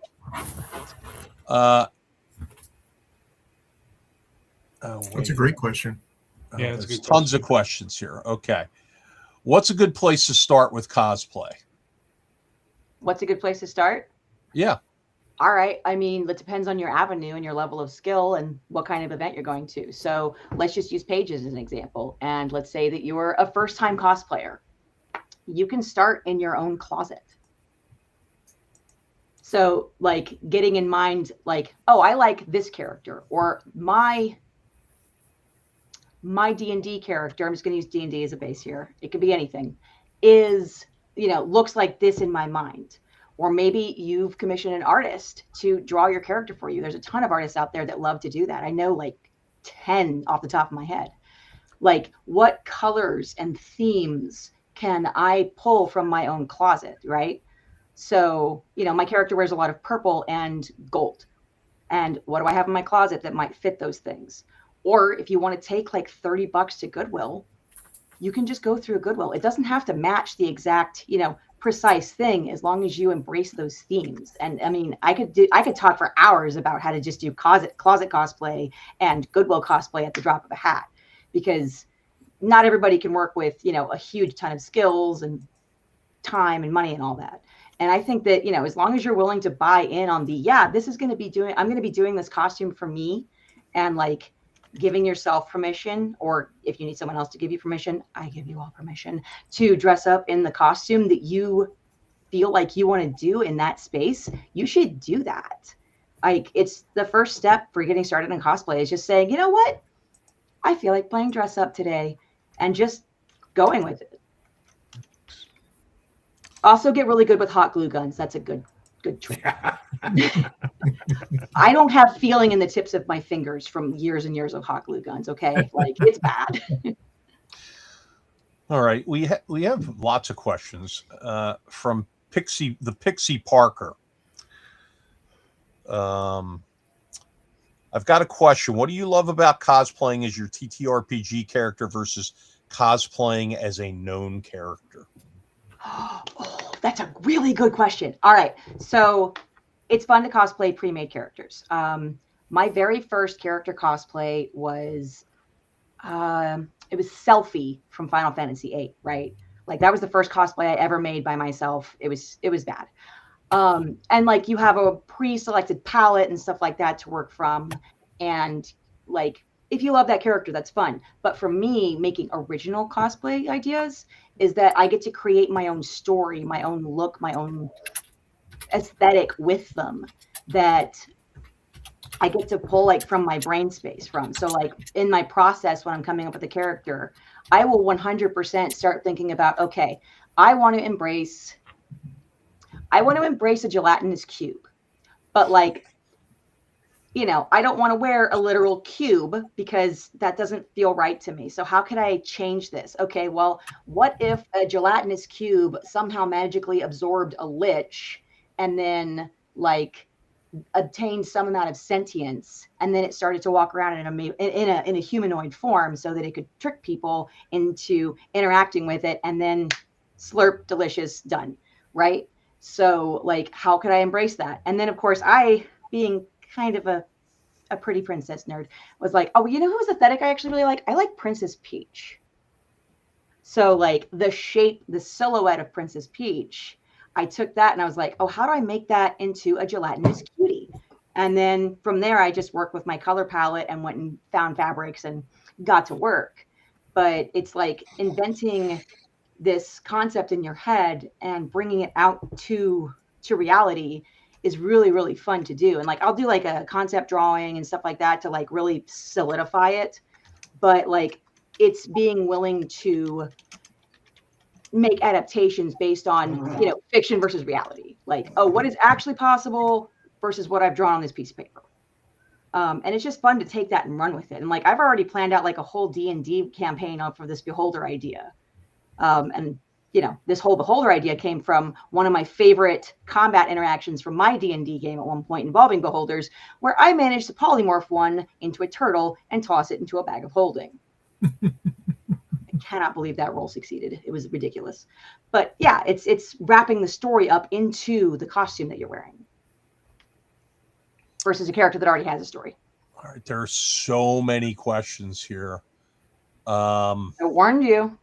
That's a great question. Yeah, that's a good tons of questions here. Okay. What's a good place to start with cosplay? What's a good place to start? Yeah. All right. I mean, it depends on your avenue and your level of skill and what kind of event you're going to. So let's just use Paige as an example. And let's say that you're a first-time cosplayer. You can start in your own closet. So like getting in mind, like, oh, I like this character, or my D&D character, I'm just going to use D&D as a base here. It could be anything, is, looks like this in my mind. Or maybe you've commissioned an artist to draw your character for you. There's a ton of artists out there that love to do that. I know like 10 off the top of my head. Like, what colors and themes can I pull from my own closet, right? So, my character wears a lot of purple and gold. And what do I have in my closet that might fit those things? Or if you want to take like $30 to Goodwill, you can just go through Goodwill. It doesn't have to match the exact, precise thing, as long as you embrace those themes. And I mean, I could talk for hours about how to just do closet cosplay and Goodwill cosplay at the drop of a hat, because not everybody can work with, a huge ton of skills and time and money and all that. And I think that, as long as you're willing to buy in on I'm going to be doing this costume for me, and like giving yourself permission, or if you need someone else to give you permission, I give you all permission to dress up in the costume that you feel like you want to do in that space, you should do that. Like, it's the first step for getting started in cosplay is just saying, you know what? I feel like playing dress up today, and just going with it. Also get really good with hot glue guns. That's a good trick. I don't have feeling in the tips of my fingers from years and years of hot glue guns. Okay. Like, it's bad. All right. We have lots of questions from Pixie Parker. I've got a question. What do you love about cosplaying as your TTRPG character versus cosplaying as a known character? Oh, that's a really good question. All right. So it's fun to cosplay pre-made characters. My very first character cosplay was, it was Selfie from Final Fantasy VIII, right? Like, that was the first cosplay I ever made by myself. It was bad. And like, you have a pre-selected palette and stuff like that to work from. And like, if you love that character, that's fun. But for me, making original cosplay ideas is that I get to create my own story, my own look, my own aesthetic with them, that I get to pull like from my brain space from. So like, in my process, when I'm coming up with a character, I will 100% start thinking about, okay, I want to embrace a gelatinous cube, but like, I don't want to wear a literal cube because that doesn't feel right to me. So how can I change this? Okay, well, what if a gelatinous cube somehow magically absorbed a lich and then like obtained some amount of sentience, and then it started to walk around in a humanoid form so that it could trick people into interacting with it, and then slurp, delicious, done, right? So like, how could I embrace that? And then of course, I, being kind of a pretty princess nerd, was like, oh, whose aesthetic I actually really like? I like Princess Peach. So like, the shape, the silhouette of Princess Peach, I took that and I was like, oh, how do I make that into a gelatinous cutie? And then from there, I just worked with my color palette and went and found fabrics and got to work. But it's like inventing this concept in your head and bringing it out to reality is really, really fun to do. And like, I'll do like a concept drawing and stuff like that to like really solidify it. But like, it's being willing to make adaptations based on, fiction versus reality. Like, oh, what is actually possible versus what I've drawn on this piece of paper. And it's just fun to take that and run with it. And like, I've already planned out like a whole D&D campaign up for this Beholder idea. And this whole Beholder idea came from one of my favorite combat interactions from my D&D game at one point involving Beholders, where I managed to polymorph one into a turtle and toss it into a bag of holding. I cannot believe that role succeeded. It was ridiculous. But yeah, it's wrapping the story up into the costume that you're wearing versus a character that already has a story. All right, there are so many questions here. I warned you.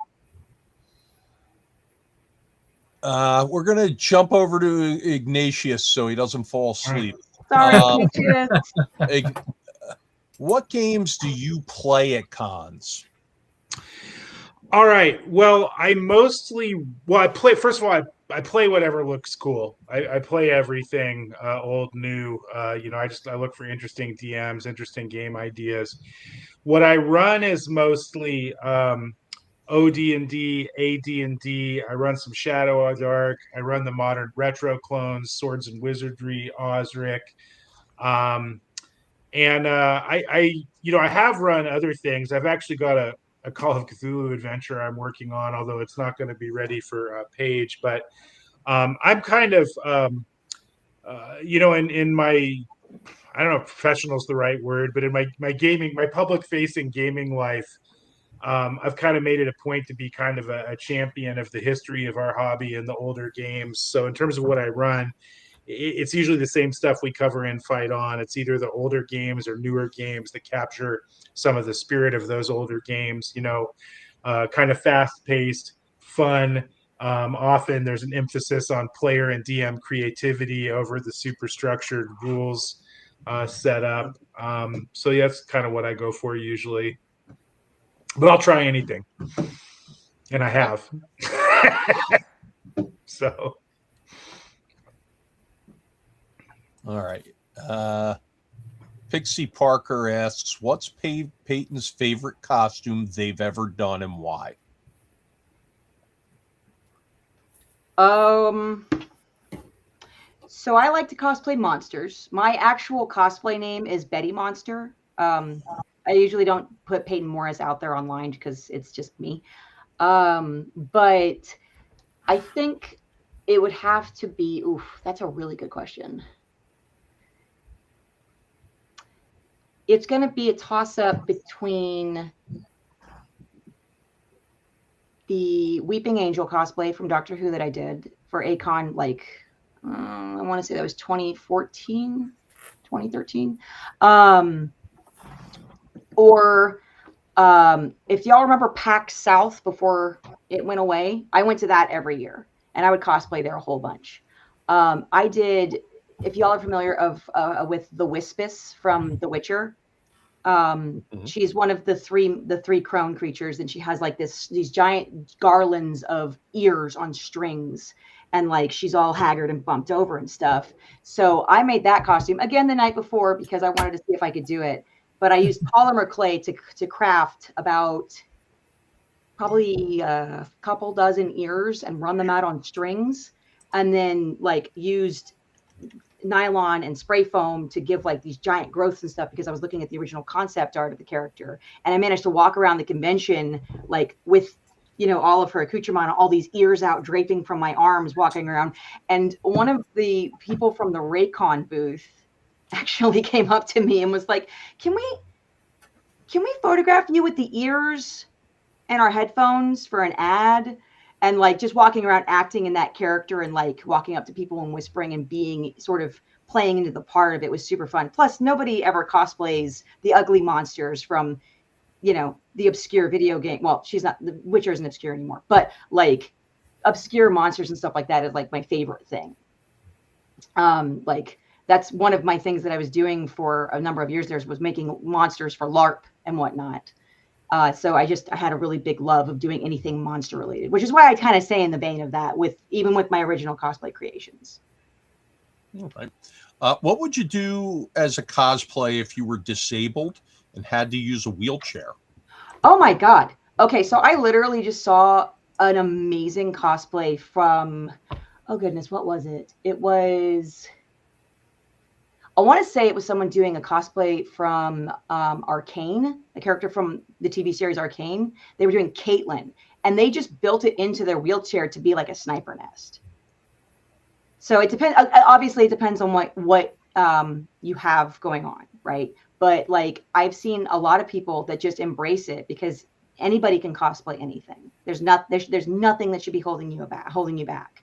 We're going to jump over to Ignatius so he doesn't fall asleep. Sorry, what games do you play at cons? All right. Well, I play, first of all, I play whatever looks cool. I play everything, old, new. I look for interesting DMs, interesting game ideas. What I run is mostly OD&D, AD&D. I run some Shadow of the Ark. I run the modern retro clones, Swords and Wizardry, Osric. I have run other things. I've actually got a Call of Cthulhu adventure I'm working on, although it's not going to be ready for Page. But I'm kind of, in my, I don't know if professional is the right word, but in my gaming, my public-facing gaming life, I've kind of made it a point to be kind of a champion of the history of our hobby and the older games. So in terms of what I run, it's usually the same stuff we cover in Fight On. It's either the older games or newer games that capture some of the spirit of those older games, kind of fast-paced, fun. Often there's an emphasis on player and DM creativity over the super structured rules set up. So yeah, that's kind of what I go for usually. But I'll try anything. And I have. So. All right. Pixie Parker asks, what's Peyton's favorite costume they've ever done and why? So I like to cosplay monsters. My actual cosplay name is Betty Monster. I usually don't put Peyton Morris out there online because it's just me. But I think it would have to be, that's a really good question. It's going to be a toss-up between the Weeping Angel cosplay from Doctor Who that I did for A-Kon, I want to say that was 2014, 2013. Or if y'all remember PAX South before it went away, I went to that every year, and I would cosplay there a whole bunch. I did, if y'all are familiar with the Wispus from The Witcher, she's one of the three crone creatures, and she has like these giant garlands of ears on strings, and like she's all haggard and bumped over and stuff. So I made that costume again the night before because I wanted to see if I could do it. But I used polymer clay to craft about probably a couple dozen ears and run them out on strings, and then like used nylon and spray foam to give like these giant growths and stuff because I was looking at the original concept art of the character. And I managed to walk around the convention like with, all of her accoutrement, all these ears out draping from my arms walking around. And one of the people from the Raycon booth actually came up to me and was like, can we photograph you with the ears and our headphones for an ad? And like just walking around acting in that character and like walking up to people and whispering and being sort of playing into the part of it was super fun. Plus nobody ever cosplays the ugly monsters from, the obscure video game. Well, she's not, The Witcher isn't obscure anymore, but like obscure monsters and stuff like that is like my favorite thing. Like that's one of my things that I was doing for a number of years there was making monsters for LARP and whatnot. So I had a really big love of doing anything monster related, which is why I kind of say in the vein of that even with my original cosplay creations. All right. What would you do as a cosplay if you were disabled and had to use a wheelchair? Oh my God. Okay. So I literally just saw an amazing cosplay from, oh goodness, what was it? It was, I want to say it was someone doing a cosplay from Arcane, the character from the TV series Arcane. They were doing Caitlyn, and they just built it into their wheelchair to be like a sniper nest. So it depends. Obviously, it depends on what you have going on, right? But like I've seen a lot of people that just embrace it because anybody can cosplay anything. There's nothing that should be holding you back.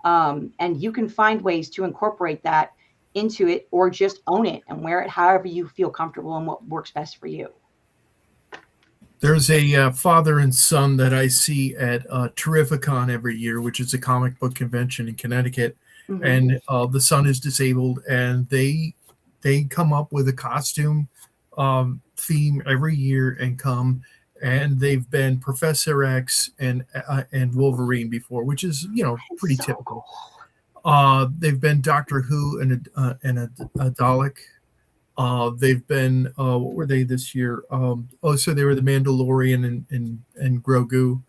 And you can find ways to incorporate that into it or just own it and wear it however you feel comfortable and what works best for you. There's a father and son that I see at Terrificon every year, which is a comic book convention in Connecticut. Mm-hmm. And the son is disabled, and they come up with a costume theme every year and come. And they've been Professor X and Wolverine before, which is pretty typical. They've been Doctor Who and a Dalek. They've been what were they this year? So they were the Mandalorian and Grogu.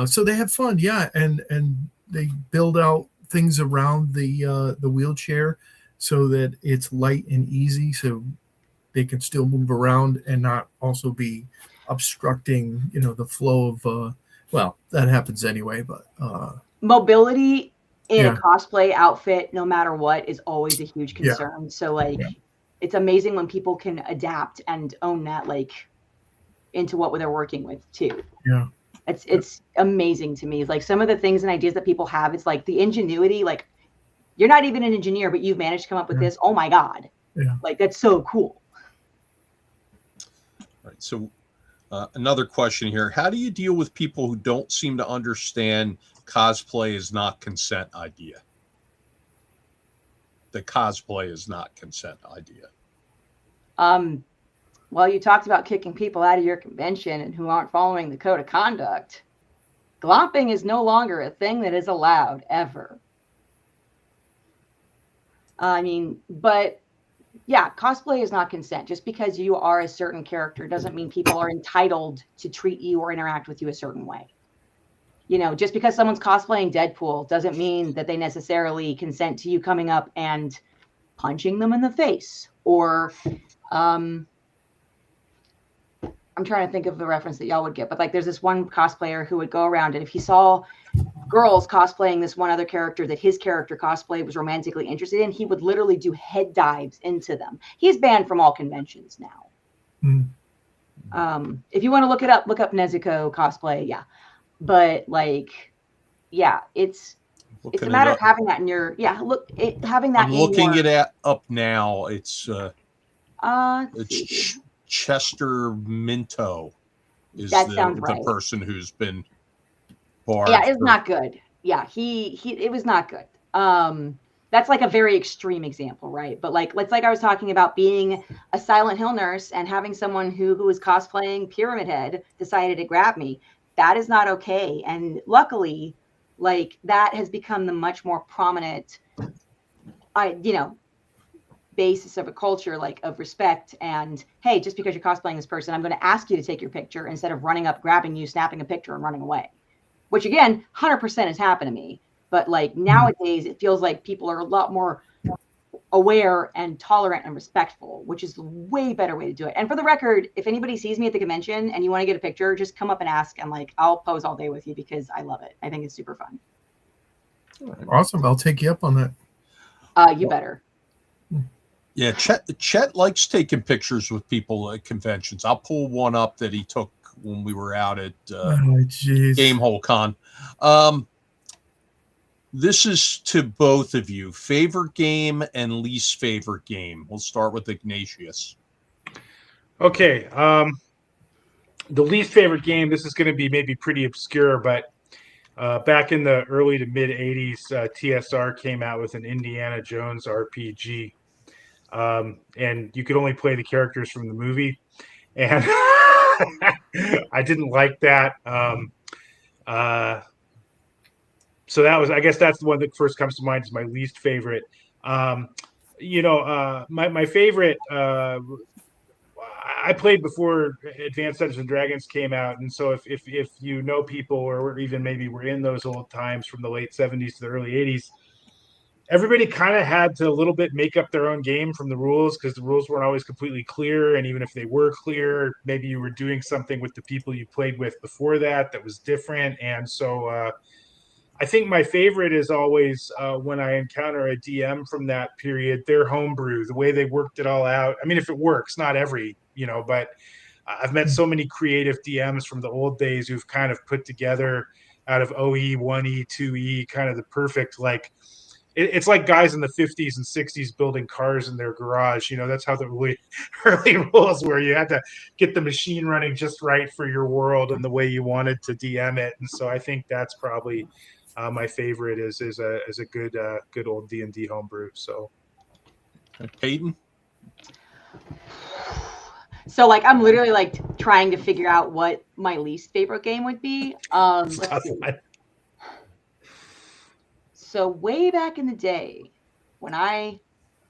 So they have fun, yeah, and they build out things around the wheelchair so that it's light and easy, so they can still move around and not also be obstructing, the flow of. Well, that happens anyway, but mobility in a cosplay outfit, no matter what, is always a huge concern. Yeah. So it's amazing when people can adapt and own that into what they're working with too. Yeah. It's amazing to me. Like some of the things and ideas that people have, it's like the ingenuity, like you're not even an engineer, but you've managed to come up with this. Oh my God. Yeah. Like that's so cool. All right. So another question here. How do you deal with people who don't seem to understand cosplay is not consent idea? The cosplay is not consent idea. Well, you talked about kicking people out of your convention and who aren't following the code of conduct. Glomping is no longer a thing that is allowed ever. But yeah, cosplay is not consent. Just because you are a certain character doesn't mean people are entitled to treat you or interact with you a certain way. Just because someone's cosplaying Deadpool doesn't mean that they necessarily consent to you coming up and punching them in the face. Or I'm trying to think of the reference that y'all would get, but there's this one cosplayer who would go around, and if he saw girls cosplaying this one other character that his character cosplay was romantically interested in, he would literally do head dives into them. He's banned from all conventions now. Mm. If you want to look it up, look up Nezuko cosplay. Yeah. But it's a matter of having that in your, having that. I'm looking it up now. It's Chester Minto is the person who's been barred. Yeah, it's not good. Yeah, it was not good. That's like a very extreme example, right? But it's like I was talking about being a Silent Hill nurse and having someone who was cosplaying Pyramid Head decided to grab me. That is not okay. And luckily, that has become the much more prominent, basis of a culture, of respect. And hey, just because you're cosplaying this person, I'm going to ask you to take your picture instead of running up, grabbing you, snapping a picture and running away, which again, 100% has happened to me. But nowadays it feels like people are a lot more aware and tolerant and respectful, which is a way better way to do it. And for the record, if anybody sees me at the convention and you want to get a picture, just come up and ask, and I'll pose all day with you because I love it. I think it's super fun. Awesome. I'll take you up on that. You better. Yeah, Chet likes taking pictures with people at conventions. I'll pull one up that he took when we were out at Gamehole Con. This is to both of you. Favorite game and least favorite game. We'll start with Ignatius. Okay. The least favorite game, this is going to be maybe pretty obscure, but back in the early to mid 80s, TSR came out with an Indiana Jones RPG. And you could only play the characters from the movie. And I didn't like that. So that was, I guess that's the one that first comes to mind as my least favorite. My favorite, I played before Advanced Dungeons and Dragons came out, and so if you know people or even maybe were in those old times from the late 70s to the early 80s, everybody kind of had to a little bit make up their own game from the rules because the rules weren't always completely clear, and even if they were clear, maybe you were doing something with the people you played with before that was different. And so I think my favorite is always when I encounter a DM from that period, their homebrew, the way they worked it all out. I mean, if it works, not every, but I've met so many creative DMs from the old days who've kind of put together out of OE, 1E, 2E, kind of the perfect, like, it's like guys in the 50s and 60s building cars in their garage. That's how the early rules were. You had to get the machine running just right for your world and the way you wanted to DM it. And so I think that's probably my favorite is a good old D&D homebrew. So, Peyton. So like I'm literally like trying to figure out what my least favorite game would be. Let's see. So way back in the day, when I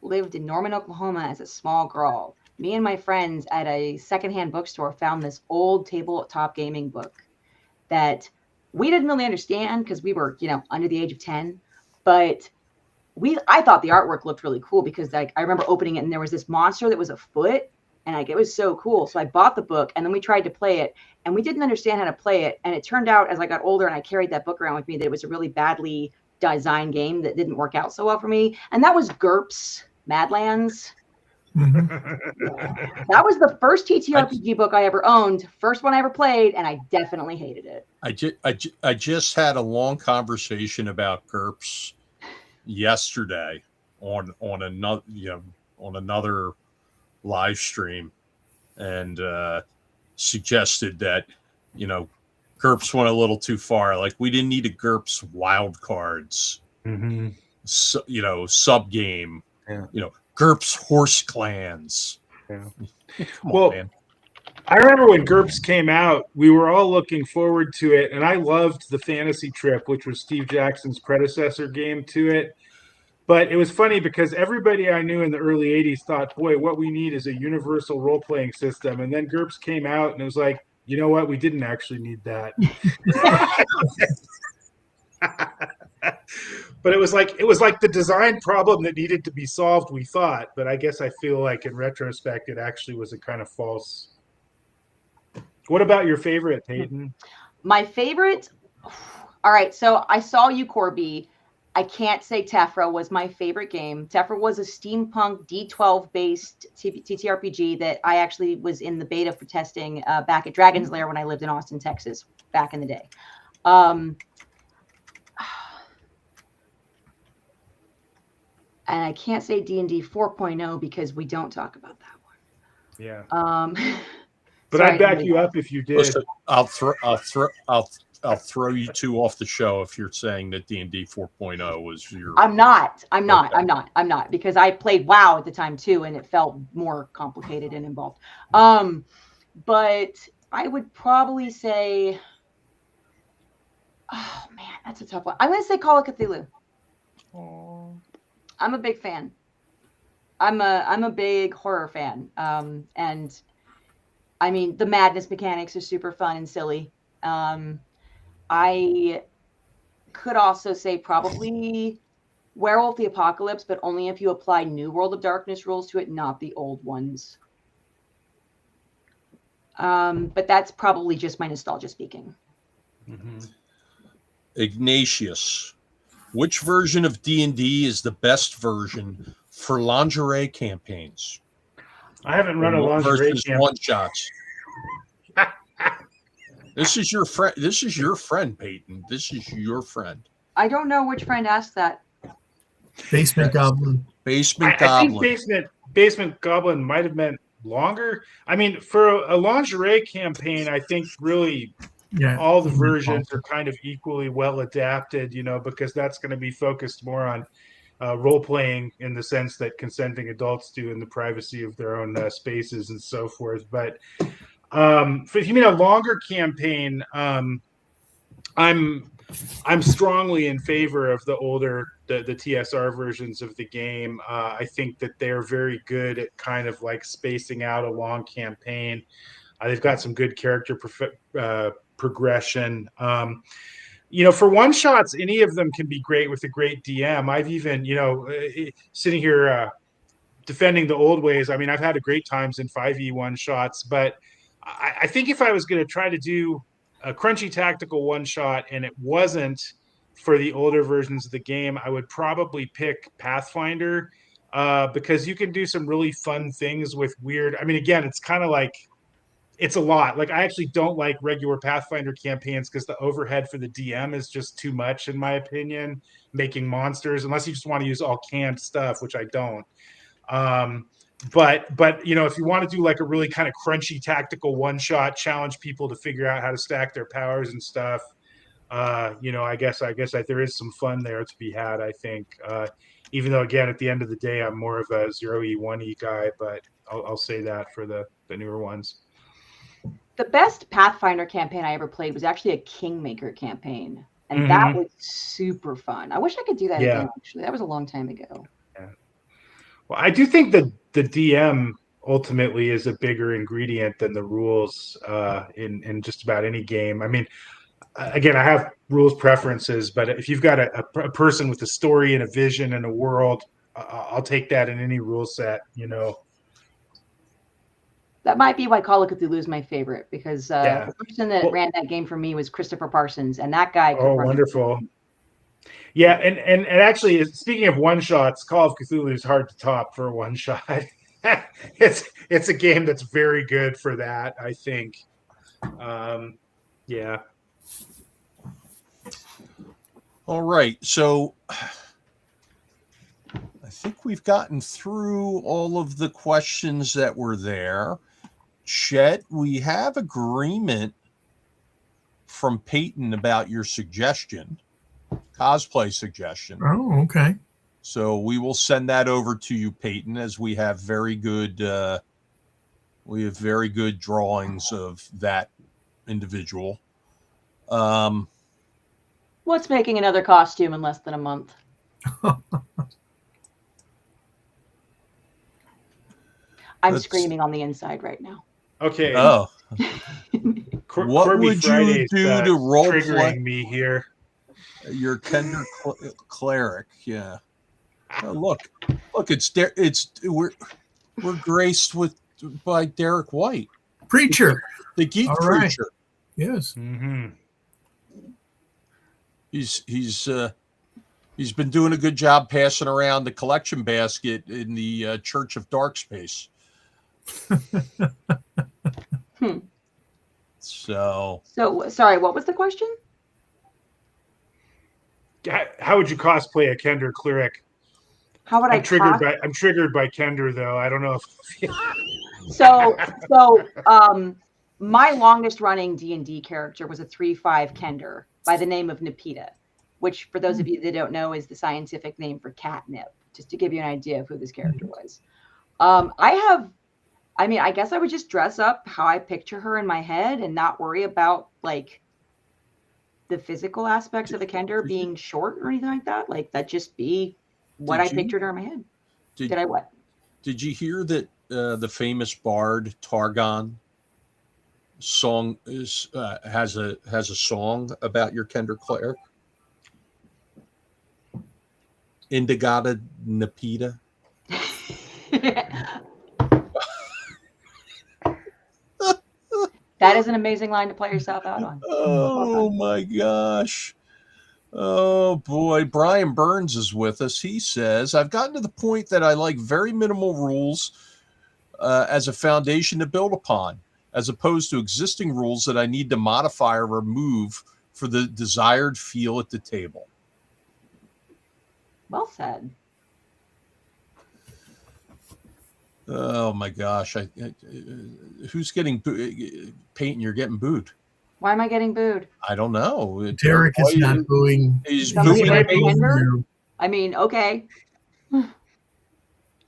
lived in Norman, Oklahoma as a small girl, me and my friends at a secondhand bookstore found this old tabletop gaming book that we didn't really understand because we were, under the age of 10. But I thought the artwork looked really cool because I remember opening it and there was this monster that was a foot, and it was so cool. So I bought the book and then we tried to play it, and we didn't understand how to play it. And it turned out as I got older and I carried that book around with me that it was a really badly design game that didn't work out so well for me, and that was GURPS Madlands. That was the first TTRPG book I ever owned, first one I ever played, and I definitely hated it. I just had a long conversation about GURPS yesterday on another live stream, and suggested that GURPS went a little too far. Like, we didn't need a GURPS wild cards, sub game, GURPS horse clans. Yeah. Well, man. I remember when GURPS came out, we were all looking forward to it, and I loved the Fantasy Trip, which was Steve Jackson's predecessor game to it. But it was funny because everybody I knew in the early 80s thought, boy, what we need is a universal role-playing system. And then GURPS came out, and it was like, you know what? We didn't actually need that. But it was like the design problem that needed to be solved, we thought. But I guess I feel like in retrospect, it actually was a kind of false. What about your favorite, Peyton? My favorite? All right, so I saw you, Corby. I can't say Tephra was my favorite game. Tephra was a steampunk D12-based TTRPG that I actually was in the beta for testing back at Dragon's Lair when I lived in Austin, Texas, back in the day. And I can't say D&D 4.0 because we don't talk about that one. Yeah. But I'd back you up if you did. Listen, I'll throw you two off the show if you're saying that D&D 4.0 was your. I'm not because I played WoW at the time too, and it felt more complicated and involved. But I would probably say, oh man, that's a tough one. I'm going to say Call of Cthulhu. Oh. I'm a big fan. I'm a big horror fan. And I mean, the madness mechanics are super fun and silly. I could also say probably Werewolf the Apocalypse, but only if you apply New World of Darkness rules to it, not the old ones. But that's probably just my nostalgia speaking. Mm-hmm. Ignatius, which version of D&D is the best version for lingerie campaigns? I haven't run a lingerie campaign. One shots. This is your friend. This is your friend, Peyton. This is your friend. I don't know which friend asked that. Basement Goblin. Basement I Goblin. think Basement Goblin might have meant longer. I mean, for a lingerie campaign, I think really all the versions are kind of equally well adapted, because that's going to be focused more on role playing in the sense that consenting adults do in the privacy of their own spaces and so forth. But if you mean a longer campaign, I'm strongly in favor of the older the TSR versions of the game. I think that they're very good at kind of like spacing out a long campaign. They've got some good character progression. For one shots, any of them can be great with a great DM. I've even, sitting here defending the old ways. I mean, I've had a great times in 5e one shots, but I think if I was going to try to do a crunchy tactical one shot and it wasn't for the older versions of the game, I would probably pick Pathfinder because you can do some really fun things with weird. I mean, again, it's kind of like it's a lot. Like I actually don't like regular Pathfinder campaigns because the overhead for the DM is just too much, in my opinion. Making monsters, unless you just want to use all canned stuff, which I don't. But if you want to do like a really kind of crunchy tactical one shot, challenge people to figure out how to stack their powers and stuff, I guess that there is some fun there to be had. I think, even though again at the end of the day I'm more of a 0e 1e guy, but I'll say that for the newer ones. The best Pathfinder campaign I ever played was actually a Kingmaker campaign, and that was super fun. I wish I could do that again. Actually, that was a long time ago. Yeah. Well, I do think that the DM ultimately is a bigger ingredient than the rules in just about any game. I mean, again, I have rules preferences, but if you've got a person with a story and a vision and a world, I'll take that in any rule set. That might be why Call of Cthulhu is my favorite, because the person that ran that game for me was Christopher Parsons, and that guy. Oh, wonderful! Yeah, and actually, speaking of one shots, Call of Cthulhu is hard to top for a one shot. It's a game that's very good for that, I think. Yeah. All right, so I think we've gotten through all of the questions that were there. Chet, we have agreement from Peyton about your suggestion, cosplay suggestion. Oh, okay. So we will send that over to you, Peyton, as we have very good drawings of that individual. What's making another costume in less than a month? I'm screaming on the inside right now. Okay. Oh. What Corby would Friday's, you do to role triggering play me here? Your Kender cleric? Yeah. Oh, look, it's there. We're graced by Derek White, Preacher, the geek all right. preacher. Yes. Mm-hmm. He's been doing a good job passing around the collection basket in the Church of Dark Space. So sorry, what was the question? How would you cosplay a Kender cleric? How would I'm triggered by Kender though. I don't know if So my longest running D&D character was a 3/5 Kender by the name of Nepeta, which for those of you that don't know is the scientific name for catnip, just to give you an idea of who this character was. I guess I would just dress up how I picture her in my head and not worry about like the physical aspects of a Kender being short or anything like that. Like that just be what I pictured her in my head. Did I what? Did you hear that the famous bard Targon song has a song about your Kender cleric? Indigata Nepeta. That is an amazing line to play yourself out on. Oh my gosh. Oh boy. Brian Burns is with us. He says, I've gotten to the point that I like very minimal rules as a foundation to build upon, as opposed to existing rules that I need to modify or remove for the desired feel at the table. Well said. Oh my gosh! Who's getting Peyton? You're getting booed. Why am I getting booed? I don't know. Derek is not booing. He's Somebody booing. might be hinder? I mean, okay.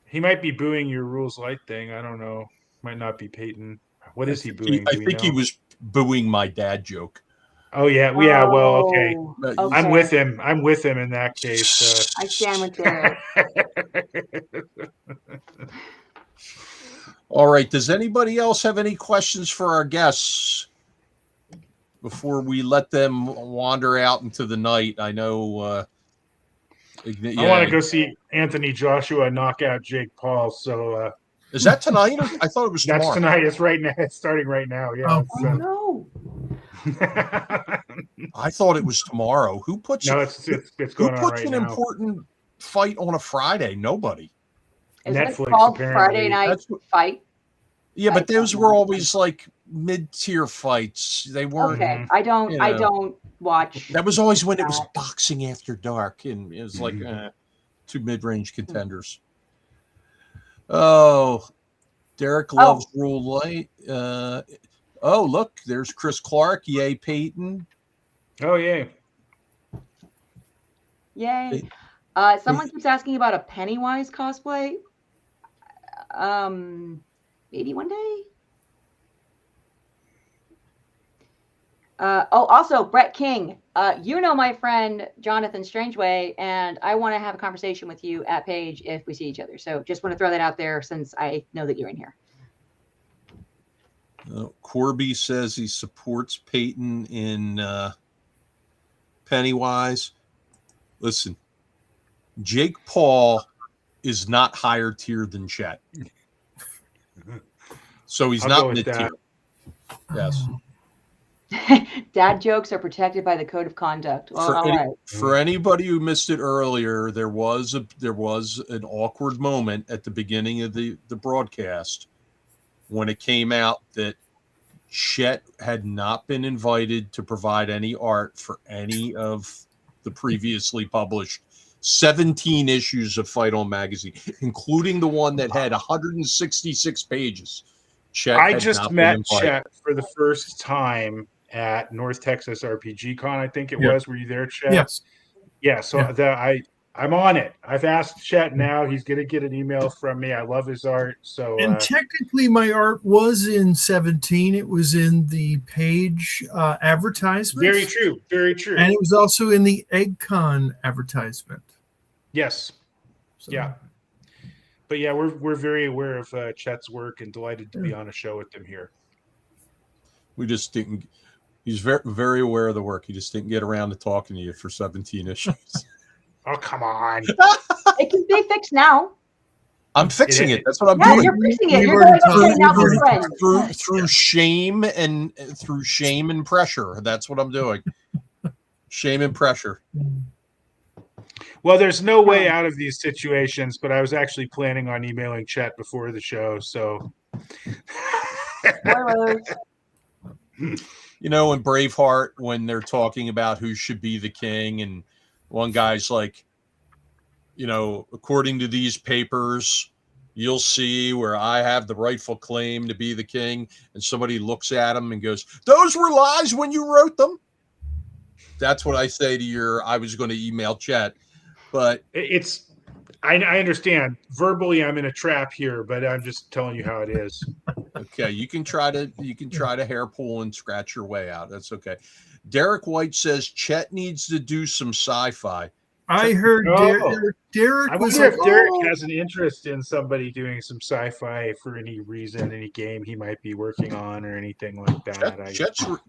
He might be booing your rules light thing. I don't know. Might not be Peyton. What is he booing? I think he was booing my dad joke. Oh yeah, yeah. Well, okay. Okay. I'm with him. I'm with him in that case. I stand with Derek. All right. Does anybody else have any questions for our guests before we let them wander out into the night? I know. I want to go see Anthony Joshua knock out Jake Paul. So is that tonight? I thought it was tomorrow. That's tonight. It's right now. It's starting right now. Yeah. Oh, no. I thought it was tomorrow. Who puts? No, it's going on right now. An important fight on a Friday? Nobody. Isn't Netflix, it called apparently. Friday Night Fight? Yeah, but those were always like mid-tier fights. They weren't. Okay, I don't watch. That was always when it was boxing after dark, and it was like two mid-range contenders. Oh, Derek loves Rule Light. Oh, look, there's Chris Clark. Yay, Peyton. Oh, yay. Yay. Someone keeps asking about a Pennywise cosplay. Maybe one day. Also, Brett King. You know my friend Jonathan Strangeway, and I want to have a conversation with you at Page if we see each other. So just want to throw that out there since I know that you're in here. Corby says he supports Peyton in Pennywise. Listen, Jake Paul is not higher tier than Chet. So he's not mid-tier. Yes. Dad jokes are protected by the code of conduct. Well, for anybody who missed it earlier, there was an awkward moment at the beginning of the broadcast when it came out that Chet had not been invited to provide any art for any of the previously published 17 issues of Fight On magazine, including the one that had 166 pages. I just met Chet for the first time at North Texas RPG Con, I think it was. Were you there, Chet? Yes. Yeah, so I'm on it. I've asked Chet now. He's going to get an email from me. I love his art. So, and technically, my art was in 17. It was in the Page advertisement. Very true. Very true. And it was also in the EggCon advertisement. Yes. So. Yeah. But yeah, we're very aware of Chet's work and delighted to be on a show with him here. We just didn't. He's very, very aware of the work. He just didn't get around to talking to you for 17 issues. Oh, come on. It can be fixed now. I'm fixing it. That's what I'm doing. You're fixing it. You're going to now be friends. Through shame and pressure. That's what I'm doing. Shame and pressure. Well, there's no way out of these situations, but I was actually planning on emailing Chet before the show, so. You know, in Braveheart, when they're talking about who should be the king, and one guy's like, you know, according to these papers, you'll see where I have the rightful claim to be the king. And somebody looks at him and goes, those were lies when you wrote them. That's what I say to I was going to email Chet. But I understand. Verbally, I'm in a trap here, but I'm just telling you how it is. Okay, you can try to hair pull and scratch your way out. That's okay. Derek White says Chet needs to do some sci-fi. I heard Derek I was wonder like, if Derek has an interest in somebody doing some sci-fi for any reason, any game he might be working on or anything like that.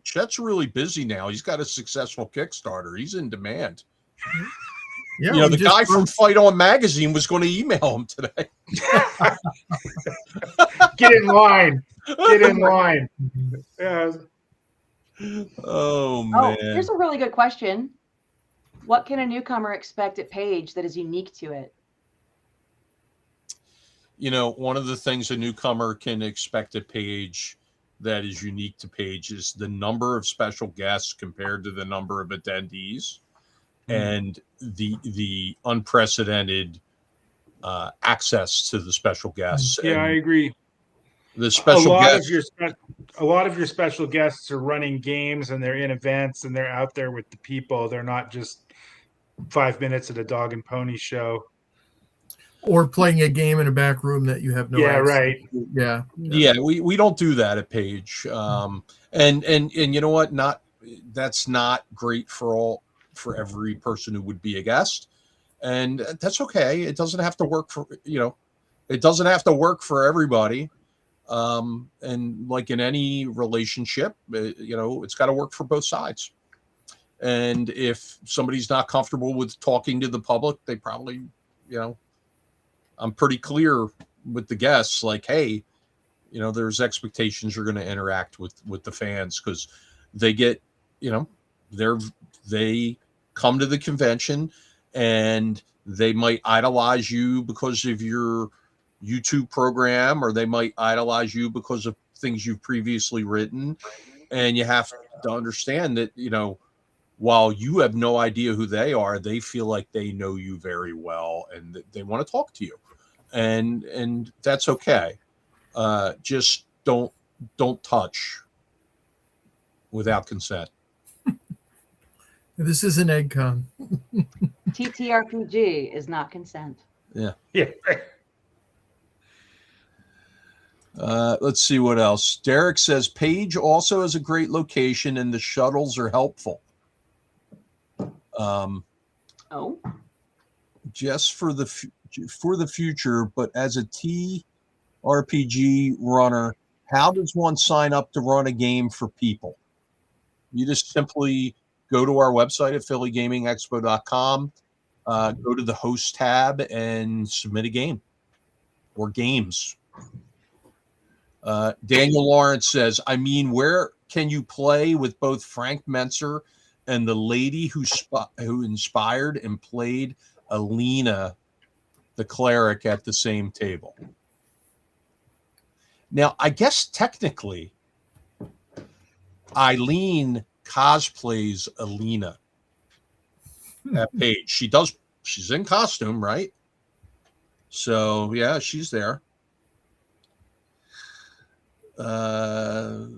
Chet's really busy now. He's got a successful Kickstarter. He's in demand. Yeah, you know, the guy from Fight On magazine was going to email him today. Get in line. Get in line. Yeah. Oh, man. Here's a really good question. What can a newcomer expect at Page that is unique to it? You know, one of the things a newcomer can expect at Page that is unique to Page is the number of special guests compared to the number of attendees. And the unprecedented access to the special guests. Yeah, I agree. The a special lot guest. of your a lot of your special guests are running games and they're in events and they're out there with the people. They're not just 5 minutes at a dog and pony show. Or playing a game in a back room that you have no Yeah, access right. to. Yeah. Yeah, we don't do that at Page. And you know what? That's not great for every person who would be a guest, and that's okay. It doesn't have to work for it doesn't have to work for everybody. And like in any relationship, it's got to work for both sides. And if somebody's not comfortable with talking to the public, they probably, I'm pretty clear with the guests, like, hey, there's expectations you're going to interact with the fans, because they get, they come to the convention and they might idolize you because of your YouTube program, or they might idolize you because of things you've previously written. And you have to understand that, while you have no idea who they are, they feel like they know you very well and they want to talk to you. And that's okay. Just don't touch without consent. This is an EggCon. TTRPG is not consent. Yeah. Yeah. Let's see what else. Derek says Page also has a great location and the shuttles are helpful. Just for the future, but as a TRPG runner, how does one sign up to run a game for people? You just simply go to our website at phillygamingexpo.com, go to the host tab and submit a game or games. Daniel Lawrence says, where can you play with both Frank Menser and the lady who inspired and played Alina, the cleric, at the same table? Now, I guess technically, Eileen cosplays Alina at Page. She's in costume, right? So, yeah, she's there. No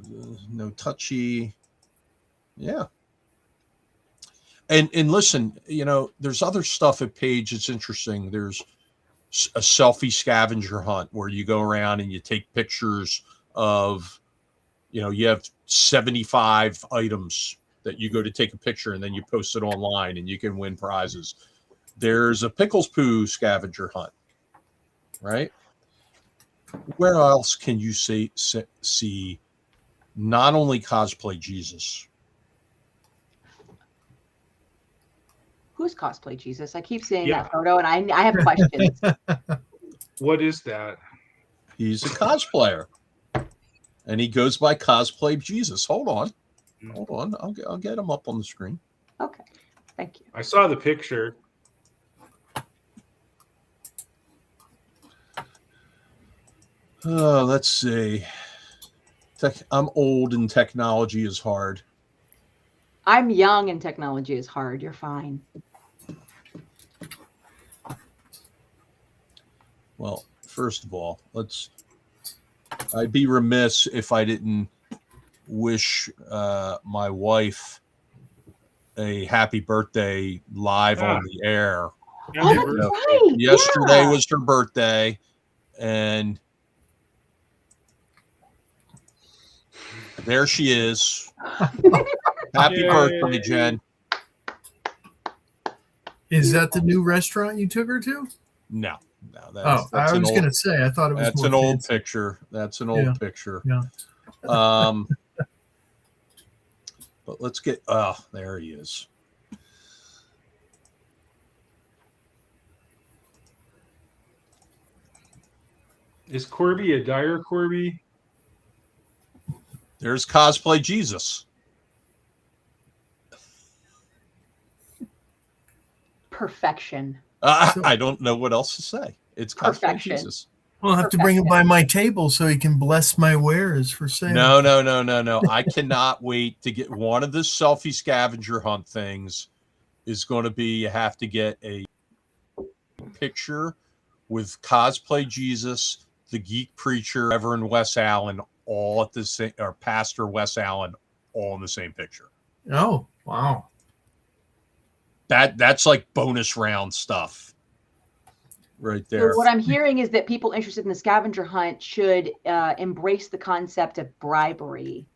touchy. Yeah. And listen, there's other stuff at Page that's interesting. There's a selfie scavenger hunt where you go around and you take pictures of, you have 75 items that you go to take a picture and then you post it online and you can win prizes. There's a Pickles Poo scavenger hunt, right? Where else can you see not only cosplay Jesus? Who's cosplay Jesus? I keep seeing that photo and I have questions. What is that? He's a cosplayer. And he goes by Cosplay Jesus. Hold on. I'll get him up on the screen. Okay. Thank you. I saw the picture. Let's see. I'm old and technology is hard. I'm young and technology is hard. You're fine. Well, first of all, I'd be remiss if I didn't wish my wife a happy birthday live on the air. Right. Yesterday was her birthday, and there she is. Happy birthday, Jen. Is that the new restaurant you took her to? No. That's I was going to say, I thought it was. That's more an old fancy. picture. That's an old picture. Yeah. But let's get. There he is. Is Corby a dire Corby? There's Cosplay Jesus. Perfection. I don't know what else to say. It's Cosplay Jesus. I'll have to bring him by my table so he can bless my wares for sale. No. I cannot wait to get one of the selfie scavenger hunt things. Is going to be, you have to get a picture with Cosplay Jesus, the geek preacher, Reverend Wes Allen, all at the same, or Pastor Wes Allen, all in the same picture. Oh, wow. That's like bonus round stuff right there. So what I'm hearing is that people interested in the scavenger hunt should embrace the concept of bribery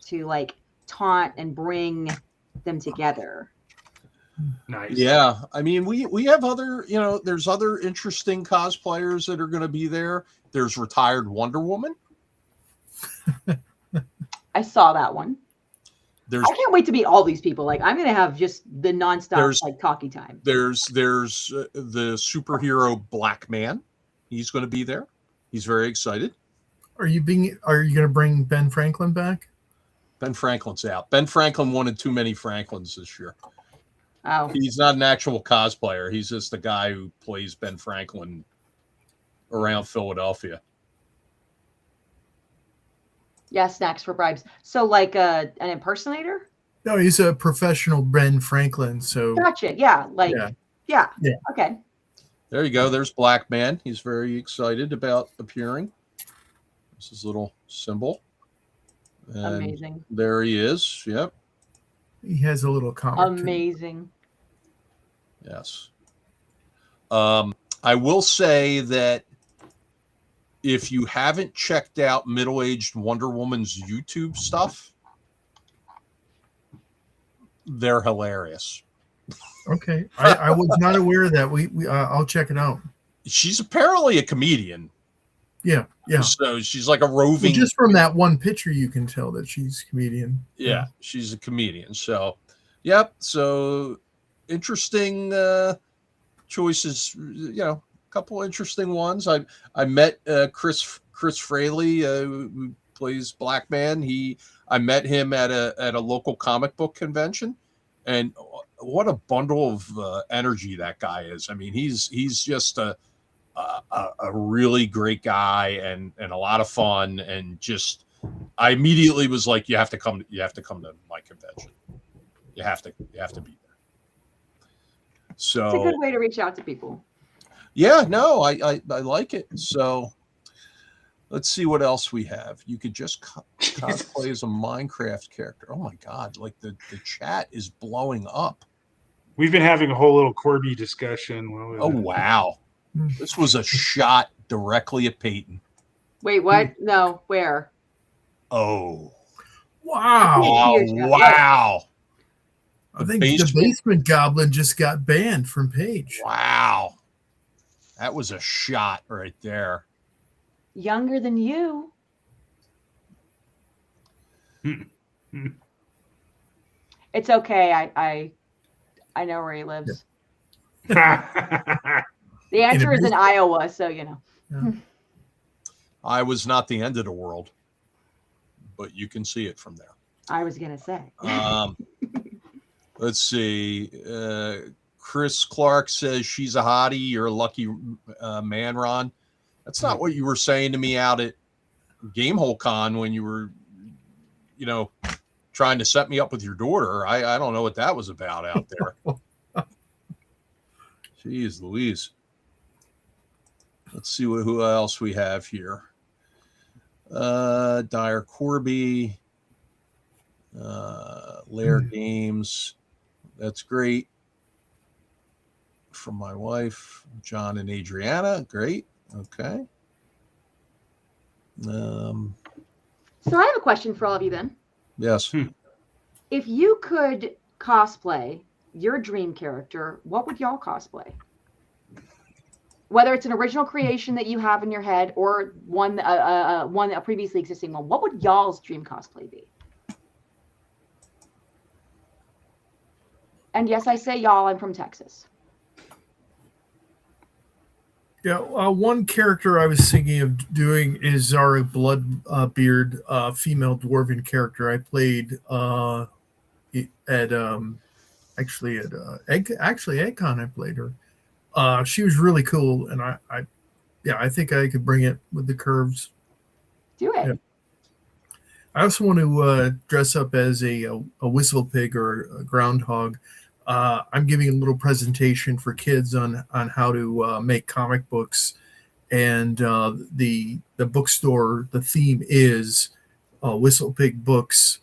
to like taunt and bring them together. Nice. Yeah, I mean, we have other, there's other interesting cosplayers that are going to be there. There's retired Wonder Woman. I saw that one. There's I can't wait to meet all these people. Like, I'm going to have just the nonstop like talkie time. there's the superhero Black Man. He's going to be there. He's very excited. Are you going to bring Ben Franklin back? Ben Franklin's out. Ben Franklin wanted too many Franklins this year. Oh, He's not an actual cosplayer. He's just the guy who plays Ben Franklin around Philadelphia. yeah, snacks for bribes. So like an impersonator? No, he's a professional Ben Franklin. So Gotcha. Yeah, like yeah. Okay. There you go. There's Black Man. He's very excited about appearing. This is his little symbol. And Amazing. there he is. Yep. he has a little comic. Amazing. Yes. I will say that if you haven't checked out middle-aged Wonder Woman's YouTube stuff, they're hilarious. Okay, I was not aware of that. We I'll check it out. She's apparently a comedian. Yeah. So she's like a Well, roving. just from that one picture, you can tell that she's a comedian. Yeah, she's a comedian. So, yep. So interesting choices. A couple interesting ones. I met Chris Fraley, who plays Black Man. I met him at a local comic book convention, and what a bundle of energy that guy is. I mean, he's just a really great guy and a lot of fun, and just I immediately was like, you have to come to my convention. You have to be there. So It's a good way to reach out to people. yeah, no, I like it. So let's see what else we have. You could just cosplay as a Minecraft character. Oh my God. Like the chat is blowing up. We've been having a whole little Corby discussion. Oh, wow. This was a shot directly at Peyton. Wait, what? No, where? Oh. Wow. Wow. I think the basement goblin just got banned from Page. Wow. That was a shot right there. Younger than you. It's okay. I know where he lives. The answer is in Iowa, so you know. Yeah. I was not the end of the world, but you can see it from there. I was gonna say. Let's see. Chris Clark says she's a hottie. You're a lucky man, Ron. That's not what you were saying to me out at Gamehole Con when you were, trying to set me up with your daughter. I don't know what that was about out there. Jeez Louise. Let's see who else we have here. Dyer Corby, Lair Games. That's great. From my wife, John and Adriana. Great. Okay. So I have a question for all of you then. Yes. If you could cosplay your dream character, what would y'all cosplay? Whether it's an original creation that you have in your head or a previously existing one, what would y'all's dream cosplay be? And yes, I say y'all, I'm from Texas. Yeah, one character I was thinking of doing is Zara Bloodbeard, female dwarven character. I played at EggCon. I played her. She was really cool, and I think I could bring it with the curves. Do it. Yeah. I also want to dress up as a whistle pig or a groundhog. I'm giving a little presentation for kids on how to make comic books and the bookstore, the theme is Whistle Pig books,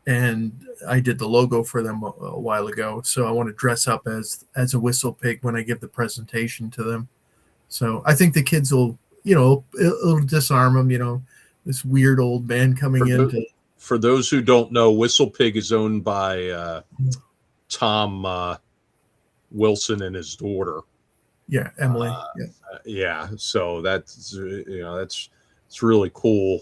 and I did the logo for them a while ago. So I want to dress up as a Whistle Pig when I give the presentation to them. So I think the kids will, it'll disarm them. This weird old man coming in. For those who don't know, Whistle Pig is owned by Tom Wilson and his daughter. Yeah, Emily. Yeah. So that's it's really cool.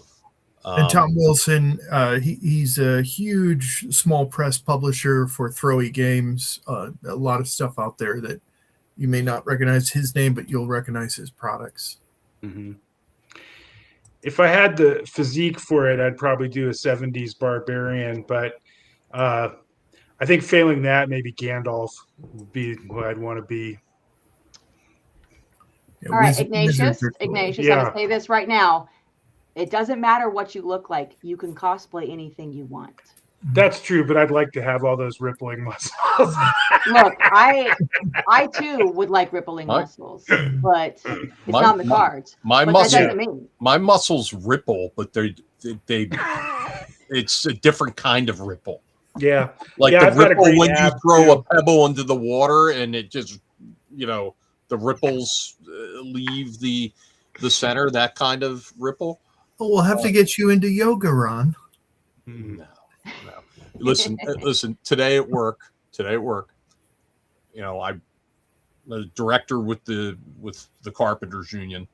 And Tom Wilson, he's a huge small press publisher for Throwy Games. A lot of stuff out there that you may not recognize his name, but you'll recognize his products. Mm-hmm. If I had the physique for it, I'd probably do a 70s barbarian, but I think failing that, maybe Gandalf would be what I'd want to be. Yeah, all right, Ignatius, cool. I'm going to say this right now. It doesn't matter what you look like. You can cosplay anything you want. That's true, but I'd like to have all those rippling muscles. Look, I too would like rippling muscles, but it's not in the cards. My muscles ripple, but they it's a different kind of ripple. Yeah, like the ripple when you throw a pebble into the water and it just, the ripples leave the center. That kind of ripple. Oh, we'll have to get you into yoga, Ron. No. Listen. Today at work, I'm the director with the Carpenters Union.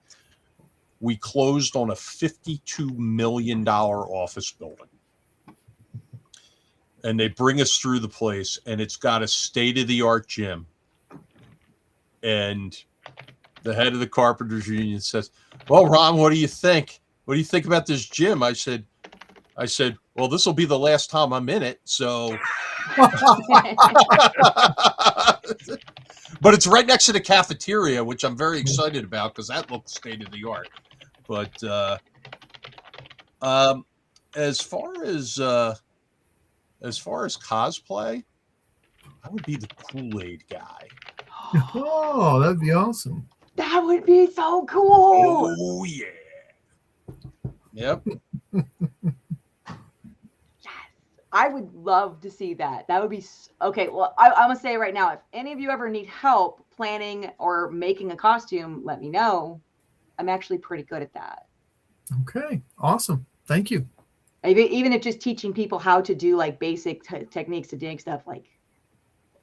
We closed on a $52 million office building, and they bring us through the place, and it's got a state-of-the-art gym. And the head of the Carpenters Union says, "Well, Ron, what do you think? What do you think about this gym?" I said, "Well, this will be the last time I'm in it, so." But it's right next to the cafeteria, which I'm very excited about because that looks state of the art. But as far as cosplay, I would be the Kool-Aid guy. Oh, that'd be awesome. That would be so cool. Oh yeah. Yep. I would love to see that. That would be okay. Well, I'm gonna say right now, if any of you ever need help planning or making a costume, let me know. I'm actually pretty good at that. Okay, awesome. Thank you. Even if just teaching people how to do like basic techniques to dig stuff, like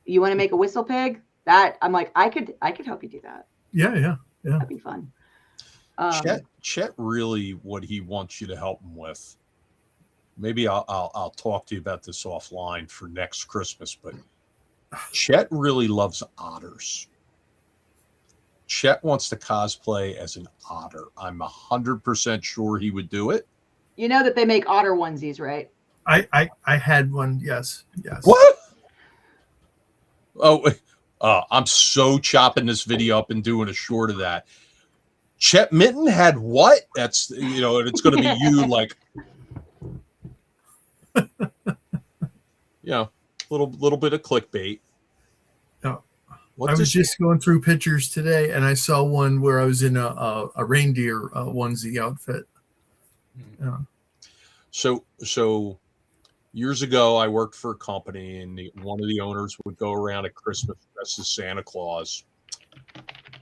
you want to make a Whistle Pig, that I'm like, I could help you do that. Yeah. That'd be fun. Chet really what he wants you to help him with. Maybe I'll talk to you about this offline for next Christmas, but Chet really loves otters. Chet wants to cosplay as an otter. I'm 100% sure he would do it. You know that they make otter onesies, right? I had one. Yes. What? Oh, I'm so chopping this video up and doing a short of that. Chet Mitten had what? That's and it's going to be you like. Little bit of clickbait. No, I was just going through pictures today, and I saw one where I was in a reindeer onesie outfit. Yeah. So years ago, I worked for a company, and one of the owners would go around at Christmas dressed as Santa Claus.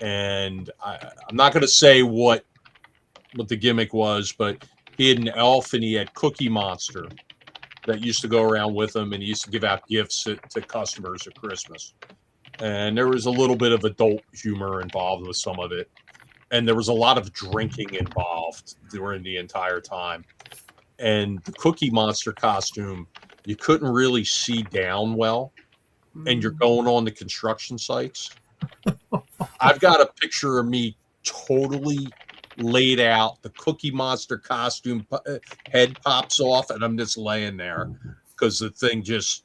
And I'm not going to say what the gimmick was, but he had an elf and he had Cookie Monster that used to go around with him, and he used to give out gifts to customers at Christmas. And there was a little bit of adult humor involved with some of it. And there was a lot of drinking involved during the entire time. And the Cookie Monster costume, you couldn't really see down well. And you're going on the construction sites. I've got a picture of me totally laid out. The Cookie Monster costume head pops off, and I'm just laying there because the thing just,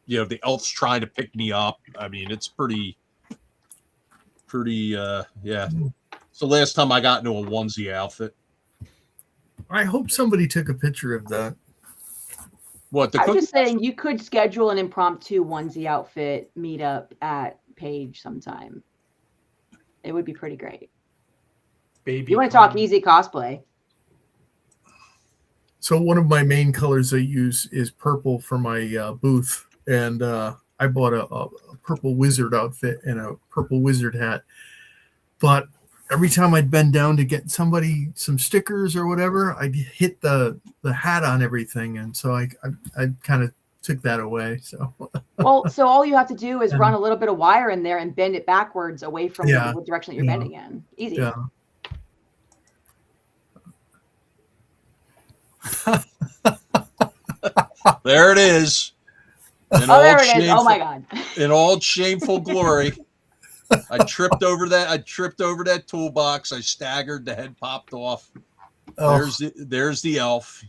the elf's trying to pick me up. I mean, it's pretty, yeah. It's the last time I got into a onesie outfit. I hope somebody took a picture of that. What? I'm just saying you could schedule an impromptu onesie outfit meetup at Page sometime. It would be pretty great. baby. You want to talk con. easy cosplay? So one of my main colors I use is purple for my booth, and I bought a purple wizard outfit and a purple wizard hat. But every time I'd bend down to get somebody some stickers or whatever, I'd hit the hat on everything, and so I kind of took that away. So Well, so all you have to do is run a little bit of wire in there and bend it backwards away from Yeah. the direction that you're Yeah. bending in. Easy. yeah. There it is. Oh, there it is. Oh my God. In all shameful glory. I tripped over that toolbox. I staggered. The head popped off. Oh, There's the elf.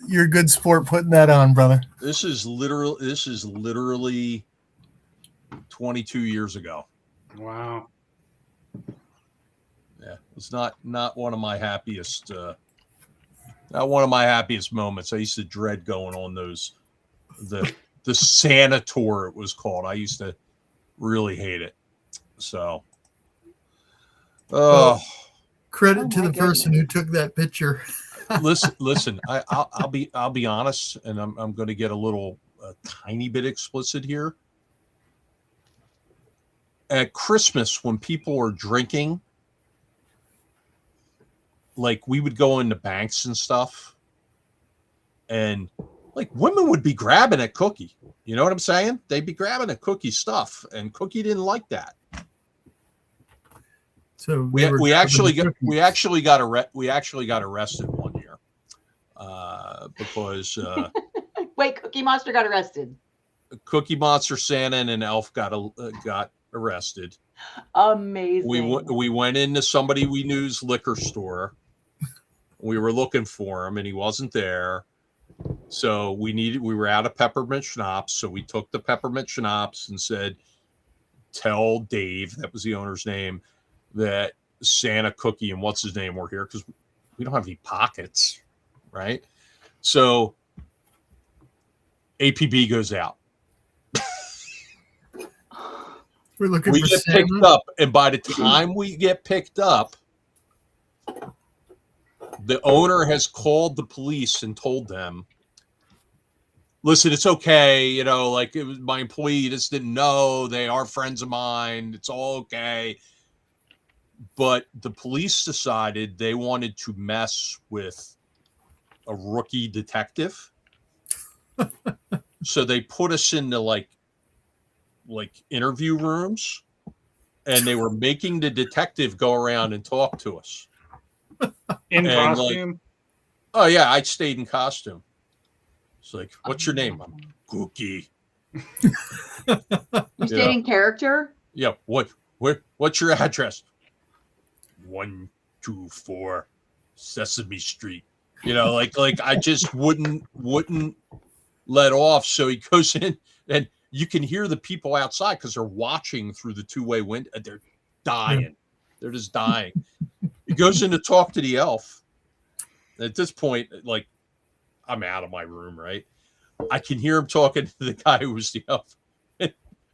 You're a good sport putting that on, brother. This is literally 22 years ago. Wow. Yeah, it's not one of my happiest not one of my happiest moments. I used to dread going on those the Santa tour, it was called. I used to really hate it. So Credit to my the person who took that picture. listen, I'll be honest, and I'm going to get a tiny bit explicit here. At Christmas, when people are drinking, like we would go into banks and stuff, and like women would be grabbing at Cookie. You know what I'm saying? They'd be grabbing at Cookie stuff, and Cookie didn't like that. So we actually got arrested one year because Wait, Cookie Monster got arrested. Cookie Monster, Santa, and an elf got arrested. Amazing. We went into somebody we knew's liquor store. We were looking for him, and he wasn't there. So we were out of peppermint schnapps. So we took the peppermint schnapps and said, "Tell Dave," that was the owner's name, that Santa, Cookie, and what's his name were here, because we don't have any pockets, right? So APB goes out. We're looking We for get Santa. picked up, and by the time we get picked up, the owner has called the police and told them, "Listen, it's okay. You know, like it was my employee just didn't know. They are friends of mine. It's all okay." But the police decided they wanted to mess with a rookie detective. So they put us into like interview rooms, and they were making the detective go around and talk to us. In And, costume? Oh yeah, I stayed in costume. It's like, "What's your name?" "I'm Cookie." You stayed in character? Yeah. What's your address? 124 Sesame Street. You know, like I just wouldn't let off. So he goes in, and you can hear the people outside because they're watching through the two-way window. They're dying. Yeah. They're just dying. He goes in to talk to the elf. At this point, like, I'm out of my room, right? I can hear him talking to the guy who was the elf.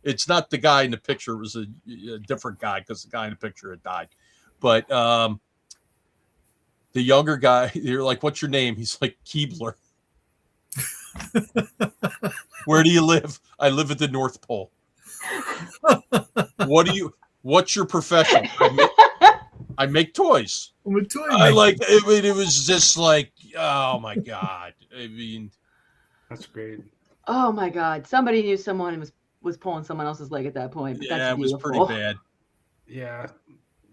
It's not the guy in the picture. It was a different guy because the guy in the picture had died. But the younger guy, they're like, "What's your name?" He's like, "Keebler." "Where do you live?" "I live at the North Pole." What's your profession?" I make toys. I'm a toy I maker. like it was just like, oh my God. I mean, That's great. Oh my God. Somebody knew someone and was pulling someone else's leg at that point. But yeah, that's it was beautiful. pretty bad. Yeah.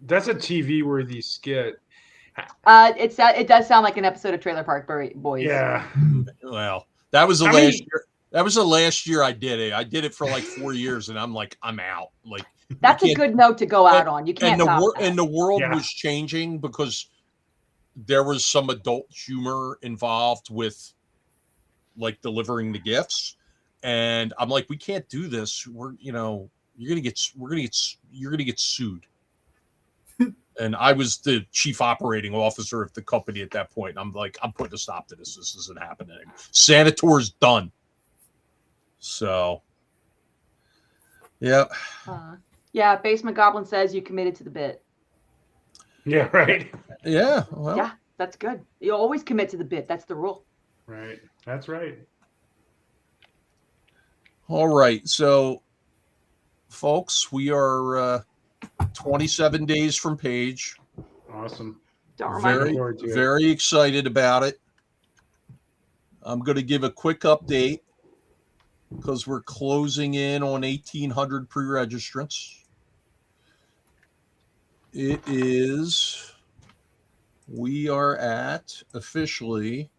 That's a TV worthy skit. It does sound like an episode of Trailer Park Boys. Yeah. Well, that was the I last mean- year. That was the last year I did it. I did it for like 4 years, and I'm like, I'm out. Like, That's you a can't- good note to go out on. You can't top that. and the world Yeah. was changing because there was some adult humor involved with like delivering the gifts, and I'm like, we can't do this. We're gonna get sued. And I was the chief operating officer of the company at that point. And I'm like, I'm putting a stop to this. This isn't happening. Santa Tour's done. So, yeah. Yeah, Basement Goblin says you committed to the bit. Yeah, right. Yeah. Well, Yeah, that's good. You always commit to the bit. That's the rule. Right. That's right. all right. So, folks, we are 27 days from Page. Awesome. Don't remind Looking me. forward to it. Very excited about it. I'm going to give a quick update because we're closing in on 1,800 pre-registrants. We are at officially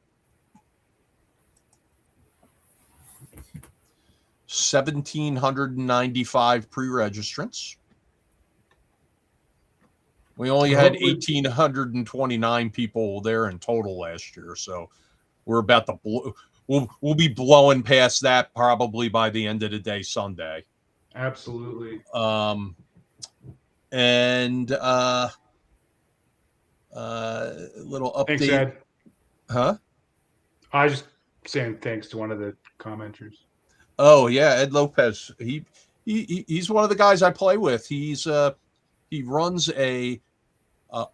1,795 pre-registrants. We only had 1,829 people there in total last year, so we're about to we'll be blowing past that probably by the end of the day Sunday. Absolutely. And little update. Thanks, Ed. Huh? I was just saying thanks to one of the commenters. Oh yeah, Ed Lopez. He's one of the guys I play with. He runs a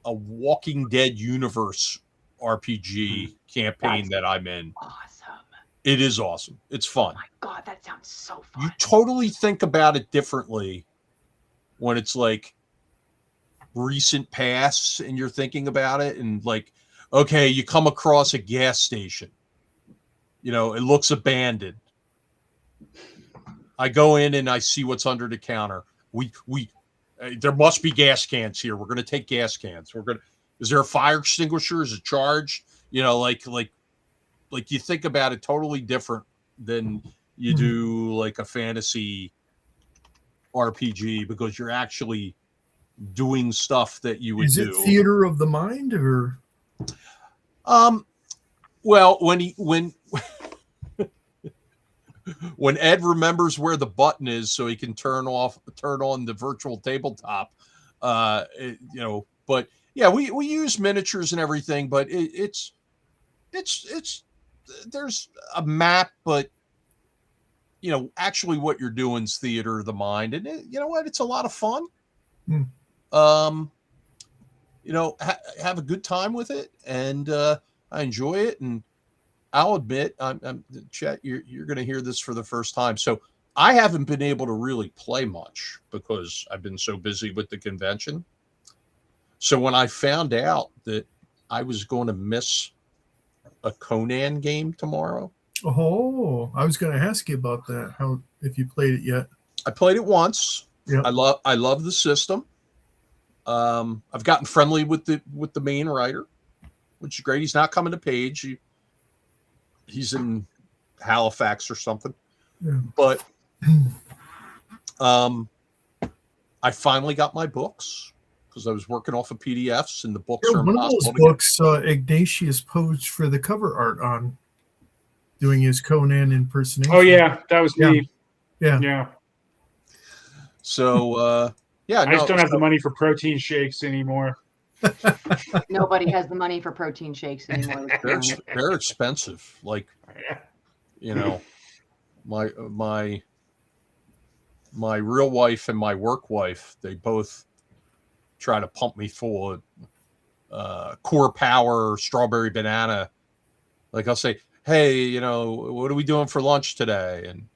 Walking Dead universe RPG campaign that I'm in. Awesome. It is awesome. It's fun. Oh my God, that sounds so fun. You totally think about it differently when it's like recent past and you're thinking about it, and like, okay, you come across a gas station. You know, it looks abandoned. I go in and I see what's under the counter. There must be gas cans here. We're going to take gas cans. Is there a fire extinguisher? Is it charged? You know, like you think about it totally different than you do like a fantasy RPG, because you're actually doing stuff that you would do. Is it theater of the mind or? Well, when Ed remembers where the button is so he can turn on the virtual tabletop, you know, but yeah, we use miniatures and everything, but it's there's a map, but you know, actually what you're doing is theater of the mind, and you know what? It's a lot of fun. You know, have a good time with it, and I enjoy it. And I'll admit, I'm Chet, you're going to hear this for the first time. So I haven't been able to really play much because I've been so busy with the convention. So when I found out that I was going to miss a Conan game tomorrow. Oh, I was going to ask you about that. How, if you played it yet? I played it once. Yeah. I love the system. I've gotten friendly with the main writer, which is great. He's not coming to Page. He's in Halifax or something. Yeah. But I finally got my books because I was working off of PDFs, and the books are one of impossible those to get. books Ignatius posed for the cover art on, doing his Conan impersonation. Oh yeah, that was me. Yeah. So yeah, I just don't have the money for protein shakes anymore. Nobody has the money for protein shakes anymore. They're expensive. Like, you know, my real wife and my work wife, they both try to pump me full of Core Power strawberry banana. Like, I'll say, hey, you know, what are we doing for lunch today? And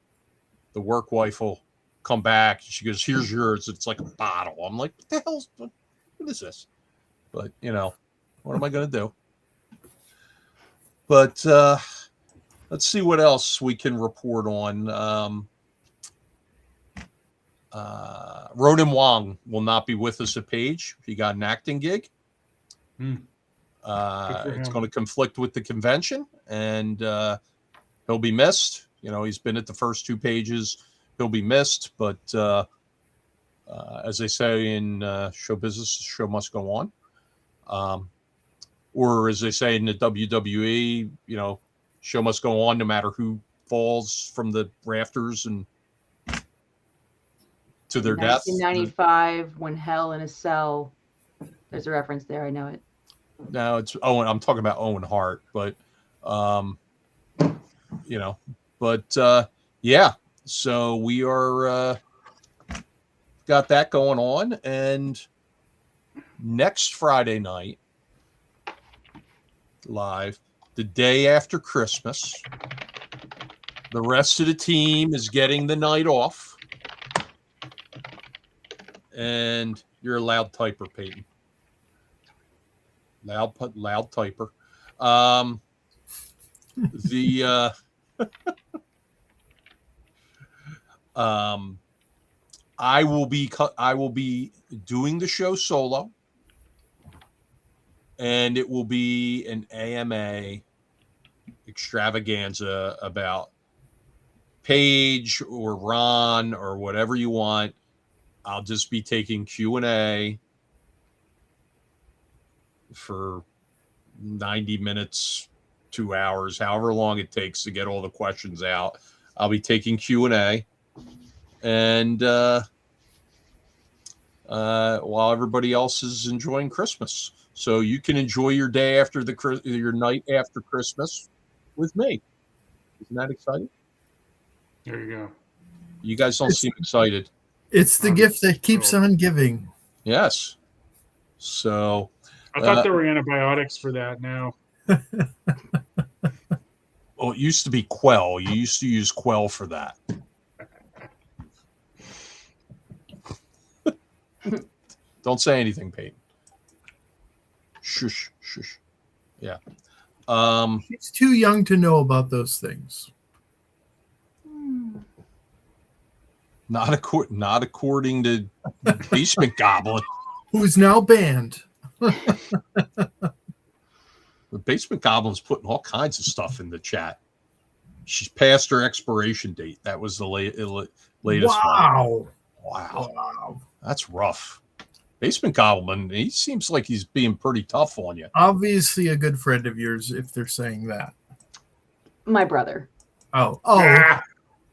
the work wife will come back. She goes, here's yours. It's like a bottle. I'm like, what the hell's, what is this? But, you know, what am I going to do? But let's see what else we can report on. Ronan Wong will not be with us at Page. He got an acting gig. It's going to conflict with the convention, and he'll be missed. You know, he's been at the first two pages. He'll be missed, but as they say in show business, the show must go on. Or as they say in the WWE, you know, show must go on no matter who falls from the rafters and to their death. 1995, when Hell in a Cell. There's a reference there. I know it. No, it's Owen. I'm talking about Owen Hart, but you know, but yeah. So we are got that going on, and next Friday night, live, the day after Christmas. The rest of the team is getting the night off. And you're a loud typer, Peyton. Loud typer. I will be doing the show solo, and it will be an AMA extravaganza about Paige or Ron or whatever you want. I'll just be taking Q&A for 90 minutes, 2 hours, however long it takes to get all the questions out. I'll be taking Q&A, and while everybody else is enjoying Christmas, so you can enjoy your day after your night after Christmas with me. Isn't that exciting? There you go. You guys don't seem excited. It's the gift that keeps on giving. Yes. So I thought there were antibiotics for that now. Well, it used to be Quell. You used to use Quell for that. Don't say anything, Peyton. Shush, shush. Yeah. He's too young to know about those things. Not according to Basement Goblin. Who's now banned. The Basement Goblin's putting all kinds of stuff in the chat. She's past her expiration date. That was the latest Wow. one. Wow. That's rough. Basement Goblin, he seems like he's being pretty tough on you. Obviously a good friend of yours if they're saying that. My brother. Oh.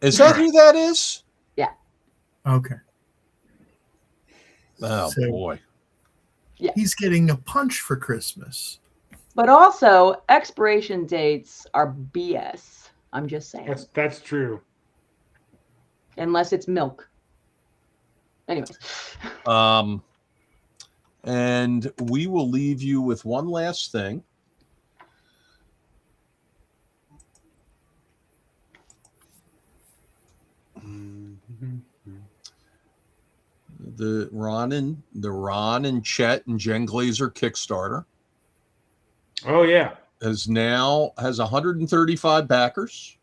Is that who that is? Okay. Oh, So- boy. Yeah. He's getting a punch for Christmas. But also, expiration dates are BS. I'm just saying. That's true. Unless it's milk. Anyways. And we will leave you with one last thing. The Ron and Chet and Jen Glazer Kickstarter Oh yeah. has 135 backers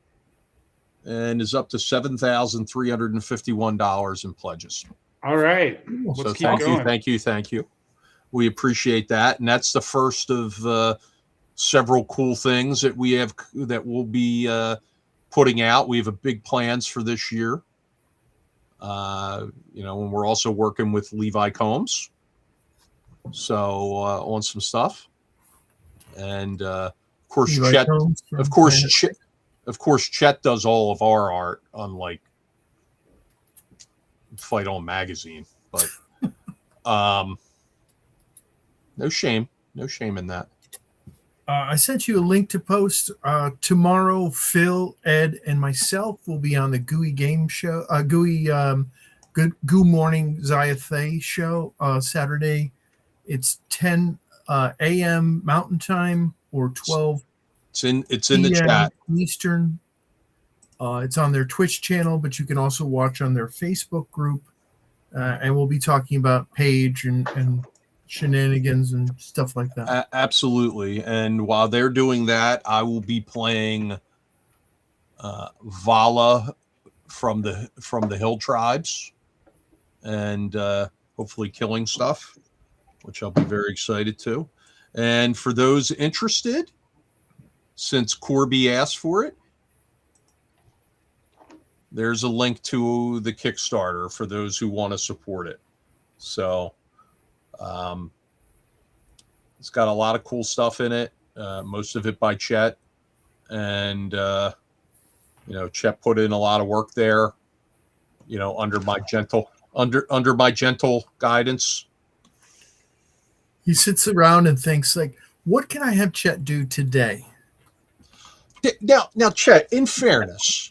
and is up to $7,351 in pledges. All right. Ooh, Let's So keep going. thank you. We appreciate that, and that's the first of several cool things that we'll be putting out. We have big plans for this year. And we're also working with Levi Combs, so on some stuff, and of course Chet. Of course, Chet does all of our art, unlike Fight On Magazine. But no shame in that. I sent you a link to post. Tomorrow, Phil, Ed, and myself will be on the GUI Game Show, Good Morning Zayathay show Saturday. It's 10 a.m. Mountain Time or 12. It's in the chat. Eastern. It's on their Twitch channel, but you can also watch on their Facebook group. And we'll be talking about Paige and shenanigans and stuff like that. Absolutely. And while they're doing that, I will be playing Vala from the Hill Tribes, and hopefully killing stuff, which I'll be very excited to. And for those interested, since Corby asked for it, there's a link to the Kickstarter for those who want to support it. So it's got a lot of cool stuff in it, most of it by Chet. And, Chet put in a lot of work there, under my gentle guidance. He sits around and thinks, like, what can I have Chet do today? Now, Chet, in fairness,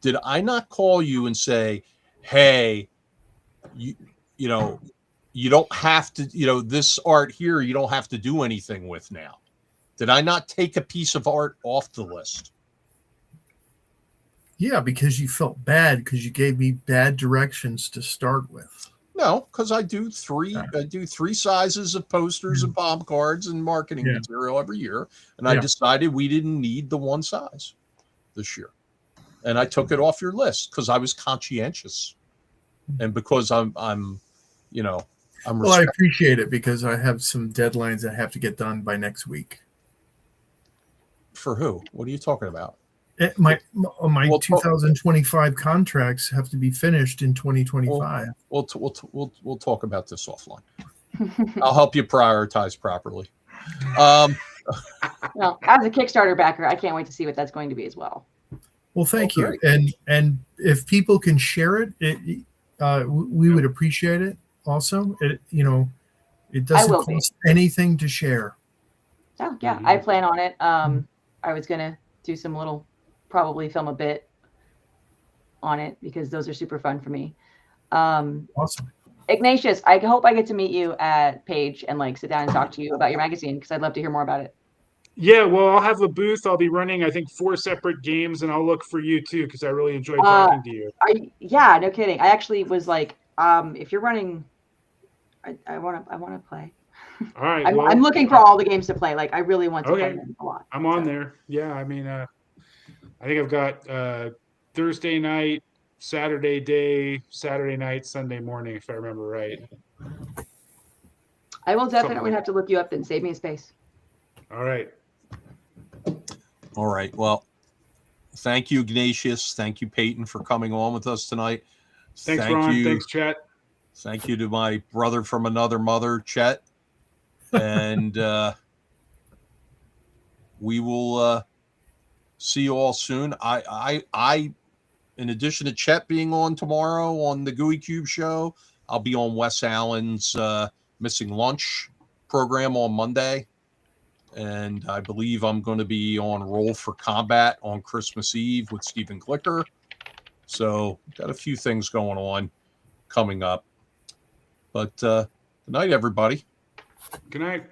did I not call you and say, hey, you know, you don't have to, this art here, you don't have to do anything with now. Did I not take a piece of art off the list? Yeah, because you felt bad because you gave me bad directions to start with. No, because I do three sizes of posters and palm cards and marketing material every year. And I decided we didn't need the one size this year. And I took it off your list because I was conscientious. And because I'm well, I appreciate it because I have some deadlines that have to get done by next week. For who? What are you talking about? My 2025 contracts have to be finished in 2025. We'll talk about this offline. I'll help you prioritize properly. Well, as a Kickstarter backer, I can't wait to see what that's going to be as well. Well, thank you. And if people can share it, we would appreciate it. Also, it doesn't cost anything to share. Oh yeah, I plan on it. I was gonna do probably film a bit on it because those are super fun for me. Awesome. Ignatius, I hope I get to meet you at Page and sit down and talk to you about your magazine because I'd love to hear more about it. Yeah, well, I'll have a booth. I'll be running, I think, 4 separate games, and I'll look for you too because I really enjoyed talking to you. Yeah, no kidding. I actually was like, if you're running, I want to play. All right. I'm looking for all the games to play. I really want to play them a lot. I'm on there. Yeah, I mean, I think I've got Thursday night, Saturday day, Saturday night, Sunday morning, if I remember right. I will definitely have to look you up and save me a space. All right. All right. Well, thank you, Ignatius. Thank you, Peyton, for coming on with us tonight. Thanks, Ron. Thanks, Chet. Thank you to my brother from another mother, Chet. And we will see you all soon. I, in addition to Chet being on tomorrow on the Gooey Cube show, I'll be on Wes Allen's Missing Lunch program on Monday. And I believe I'm going to be on Roll for Combat on Christmas Eve with Stephen Glicker. So got a few things going on coming up. But good night, everybody. Good night.